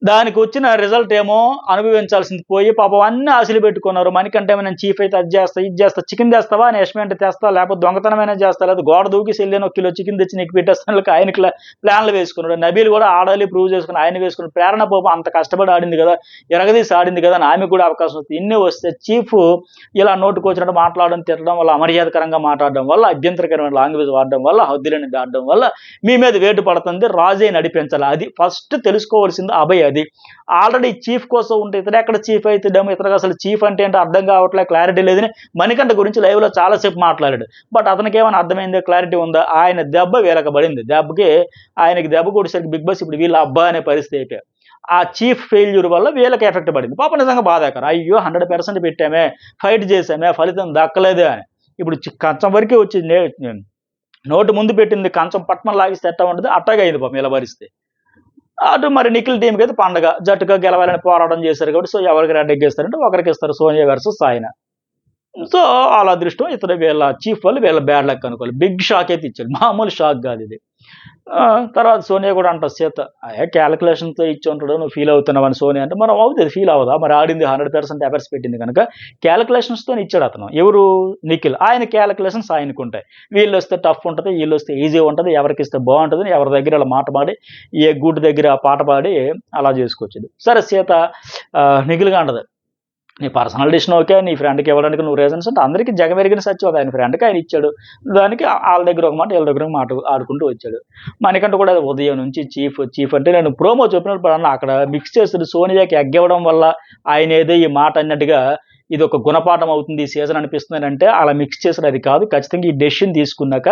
దానికి వచ్చిన రిజల్ట్ ఏమో అనుభవించాల్సింది పోయి పాపం అన్ని ఆశలు పెట్టుకున్నారు. మనకంటే నేను చీఫ్ అయితే అది చేస్తా, ఇది చేస్తా, చికెన్ తెస్తావా అని యష్మి అంటే తెస్తా, లేకపోతే దొంగతనమైనా చేస్తా, లేదా గోడ దూకి సెల్లిని 1 కిలో చికెన్ తెచ్చి నీకు పెట్టేస్తాను ఆయనకి ప్లాన్లు వేసుకున్నాడు. నబీల్ కూడా ఆడాలి ప్రూవ్ చేసుకుని ఆయన వేసుకున్నాడు. ప్రేరణ పాపం అంత కష్టపడి ఆడింది కదా, ఎరగదీసి ఆడింది కదా, ఆమెకు కూడా అవకాశం వస్తుంది. ఇన్ని వస్తే చీఫ్ ఇలా నోటుకొచ్చినట్టు మాట్లాడడం, తిట్టడం వల్ల, అమర్యాదకరంగా మాట్లాడడం వల్ల, అభ్యంతరకరమైన లాంగ్వేజ్ వాడడం వల్ల, హద్దులని దాటడం వల్ల మీ మీద వేటు పడుతుంది. రాజే నడిపించాలి. అది ఫస్ట్ తెలుసుకోవాల్సింది అభయ్. అది ఆల్రెడీ చీఫ్ కోసం ఉంటే ఇతను ఎక్కడ చీఫ్ అయితే ఇతనికి అసలు చీఫ్ అంటే ఏంటో అర్థం కావట్లే, క్లారిటీ లేదని మణికంఠ గురించి లైవ్లో చాలాసేపు మాట్లాడాడు. బట్ అతనికి ఏమైనా అర్థమైందో, క్లారిటీ ఉందా? ఆయన దెబ్బ వీళ్ళకి పడింది. దెబ్బకి ఆయనకి దెబ్బ కొట్టేసరికి బిగ్ బాస్ ఇప్పుడు వీళ్ళ అబ్బా అనే పరిస్థితి అయిపోయారు. ఆ చీఫ్ ఫెయిల్యూర్ వల్ల వీళ్ళకి ఎఫెక్ట్ పడింది. పాప నిజంగా బాధాకరం. అయ్యో 100% పెట్టామే, ఫైట్ చేసామే, ఫలితం దక్కలేదే అని. ఇప్పుడు కంచం వరకే వచ్చి నోటు ముందు పెట్టింది కంచం పట్మం లాగిస్తే ఎట్టా ఉంటుంది, అట్టగా అయింది పాపం ఇలా భరిస్తే. అటు మరి నిఖిల్ టీంకి అయితే పండగ, జట్టుగా గెలవాలని పోరాటం చేశారు కాబట్టి, సో ఎవరికి రెడ్ ఎగ్గేస్తారంటే ఒకరికి ఇస్తారు, సోనియా వర్సెస్ సాయిన. సో వాళ్ళ అదృష్టం, ఇతను వీళ్ళ చీఫ్ వాళ్ళు వీళ్ళ బ్యాడ్ లక్ అనుకోవాలి. బిగ్ షాక్ అయితే ఇచ్చాడు, మామూలు షాక్ కాదు ఇది. తర్వాత సోనియా కూడా అంటారు సీత, క్యాలిక్యులేషన్తో ఇచ్చి ఉంటాడు, నువ్వు ఫీల్ అవుతున్నావు అని సోనియా అంటే, మనం అవుతుంది ఫీల్ అవుదా, మరి ఆడింది 100% ఎఫర్ట్స్ పెట్టింది కనుక క్యాలిక్యులేషన్స్తో ఇచ్చాడు అతను. ఎవరు? నిఖిల్. ఆయన క్యాలిక్యులేషన్స్ ఆయనకు ఉంటాయి. వీళ్ళు వస్తే టఫ్ ఉంటుంది, వీళ్ళు వస్తే ఈజీ ఉంటుంది, ఎవరికి ఇస్తే బాగుంటుంది, ఎవరి దగ్గర అలా మాట పాడి, ఏ గూటి దగ్గర పాట పాడి అలా చేసుకోవచ్చు. సరే సీత నిఖిల్గా అంటది, నీ పర్సనల్ డిసిషన్ ఓకే, నీ ఫ్రెండ్కి ఇవ్వడానికి నువ్వు రీజన్స్ అంటే అందరికీ జగమెరిగిన సత్యం. ఆయన ఫ్రెండ్కి ఆయన ఇచ్చాడు, దానికి వాళ్ళ దగ్గర ఒక మాట వీళ్ళ దగ్గర ఒక మాట ఆడుకుంటూ వచ్చాడు. మనకంటే కూడా ఉదయం నుంచి చీఫ్ అంటే నేను ప్రోమో చెప్పినప్పుడు అక్కడ మిక్స్ చేస్తుంది. సోనియాకి ఎగ్గివ్వడం వల్ల ఆయన ఏదో ఈ మాట అన్నట్టుగా ఇది ఒక గుణపాఠం అవుతుంది ఈ సీజన్ అనిపిస్తుంది అంటే అలా మిక్స్ చేసిన అది కాదు. ఖచ్చితంగా ఈ డెసిషన్ తీసుకున్నాక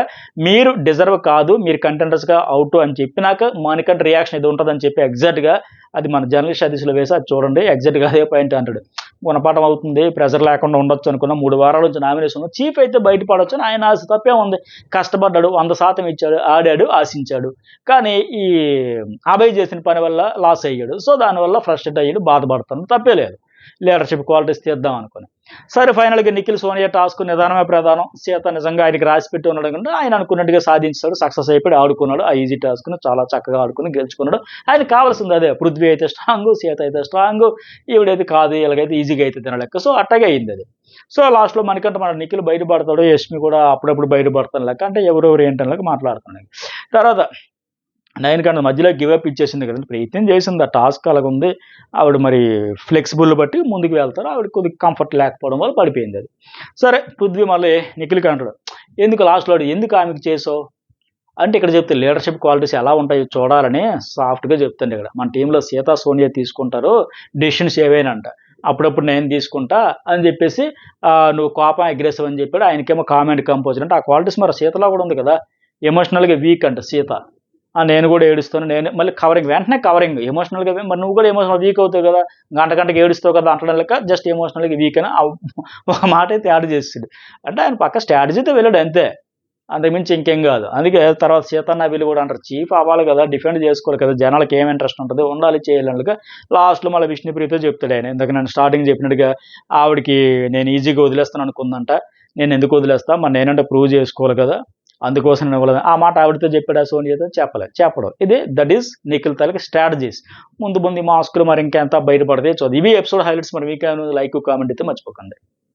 మీరు డిజర్వ్ కాదు, మీరు కంటెండర్స్గా అవుట్ అని చెప్పినాక మనకంటే రియాక్షన్ ఇది ఉంటుందని చెప్పి ఎగ్జాక్ట్గా అది మన జర్నలిస్ట్ అదిశలో వేసి అది చూడండి, ఎగ్జాక్ట్గా అదే పాయింట్ అంటాడు. గుణపాఠం అవుతుంది, ప్రెజర్ లేకుండా ఉండొచ్చు అనుకున్న 3 వారాల నుంచి నామినేషన్ ఉంది, చీఫ్ అయితే బయటపడవచ్చు అని ఆయన ఆశ. తప్పే ఉంది, కష్టపడ్డాడు, 100% ఇచ్చాడు, ఆడాడు, ఆశించాడు. కానీ ఈ అభయ్ చేసిన పని వల్ల లాస్ అయ్యాడు. సో దానివల్ల ఫ్రస్ట్రేట్ అయ్యాడు, బాధపడుతాను, తప్పే లేదు. లీడర్షిప్ క్వాలిటీస్ తీద్దాం అనుకుని. సరే ఫైనల్గా నిఖిల్ సోనియా టాస్క్ నిదానమే ప్రధానం, సీత నిజంగా ఆయనకి రాసి పెట్టి ఉన్నాడు కంటే ఆయన అనుకున్నట్టుగా సాధించాడు, సక్సెస్ అయిపోయి ఆడుకున్నాడు. ఆ ఈజీ టాస్క్ను చాలా చక్కగా ఆడుకుని గెలుచుకున్నాడు. ఆయనకు కావాల్సింది అదే, పృథ్వీ అయితే స్ట్రాంగ్, సీత అయితే స్ట్రాంగ్, ఈవిడైతే కాదు, ఇలాగైతే ఈజీగా అయితే తినలేక. సో అట్టగే అయింది అది. సో లాస్ట్లో మనకంటే మన నిఖిల్ బయటపడతాడు, యష్మి కూడా అప్పుడప్పుడు బయటపడతాను లెక్క, అంటే ఎవరెవరు ఏంటని లెక్క మాట్లాడుతున్నాడు. తర్వాత 9 కన్నా మధ్యలో గివప్ ఇచ్చేసింది కదండి, ప్రయత్నం చేసింది, ఆ టాస్క్ అలాగ ఉంది. ఆవిడ మరి ఫ్లెక్సిబుల్ బట్టి ముందుకు వెళ్తారు, ఆవిడ కొద్దిగా కంఫర్ట్ లేకపోవడం వల్ల పడిపోయింది అది. సరే పృథ్వీ మళ్ళీ నిఖిల్కి అంటాడు, ఎందుకు లాస్ట్లో ఎందుకు ఆమెకు చేసావు అంటే, ఇక్కడ చెప్తే లీడర్షిప్ క్వాలిటీస్ ఎలా ఉంటాయో చూడాలని సాఫ్ట్గా చెప్తాను. ఇక్కడ మన టీంలో సీత సోనియా తీసుకుంటారు డెసిషన్స్ ఏవైనా అంట, అప్పుడప్పుడు నేను తీసుకుంటా అని చెప్పేసి నువ్వు కోపం అగ్రెసివ్ అని చెప్పాడు. ఆయనకేమో కామెంట్ కంపోజర్ అంటే ఆ క్వాలిటీస్ మరి సీతలో కూడా ఉంది కదా. ఎమోషనల్గా వీక్ అంట సీత, నేను కూడా ఏడుస్తాను, నేను మళ్ళీ కవరింగ్, వెంటనే కవరింగ్, ఎమోషనల్గా మరి నువ్వు కూడా ఎమోషనల్ వీక్ అవుతావు కదా, గంటకి ఏడుస్తావు కదా అంటడం లెక్క జస్ట్ ఎమోషనల్గా వీక్ అని ఒక మాట అయితే యాడ్ చేస్తాడు. అంటే ఆయన పక్క స్ట్రాటజీతో వెళ్ళాడు అంతే, అంతకుమించి ఇంకేం కాదు. అందుకే తర్వాత సీతన్న వీళ్ళు కూడా అంటారు, చీఫ్ అవ్వాలి కదా, డిఫెండ్ చేసుకోవాలి కదా, జనాలకు ఏం ఇంట్రెస్ట్ ఉంటుంది, ఉండాలి చేయాలనుక. లాస్ట్లో మళ్ళీ విష్ణుప్రియతో చెప్తాడు ఆయన, ఇందాక నేను స్టార్టింగ్ చెప్పినట్టుగా ఆవిడకి నేను ఈజీగా వదిలేస్తాను అనుకుందంట, నేను ఎందుకు వదిలేస్తా, మరి నేనంటే ప్రూవ్ చేసుకోవాలి కదా, అందుకోసం నేను ఇవ్వలేదు. ఆ మాట ఆవిడతో చెప్పాడు, సోనియాతో చెప్పడం. ఇది దట్ ఈస్ నిఖిల్ తాలూకు స్ట్రాటజీస్. ముందు మాస్కులు మరి ఇంకెంత బయటపడితే చూద్దాం. ఇవి ఎపిసోడ్ హైలైట్స్. మరి మీకు లైక్ కామెంట్ అయితే మర్చిపోకండి.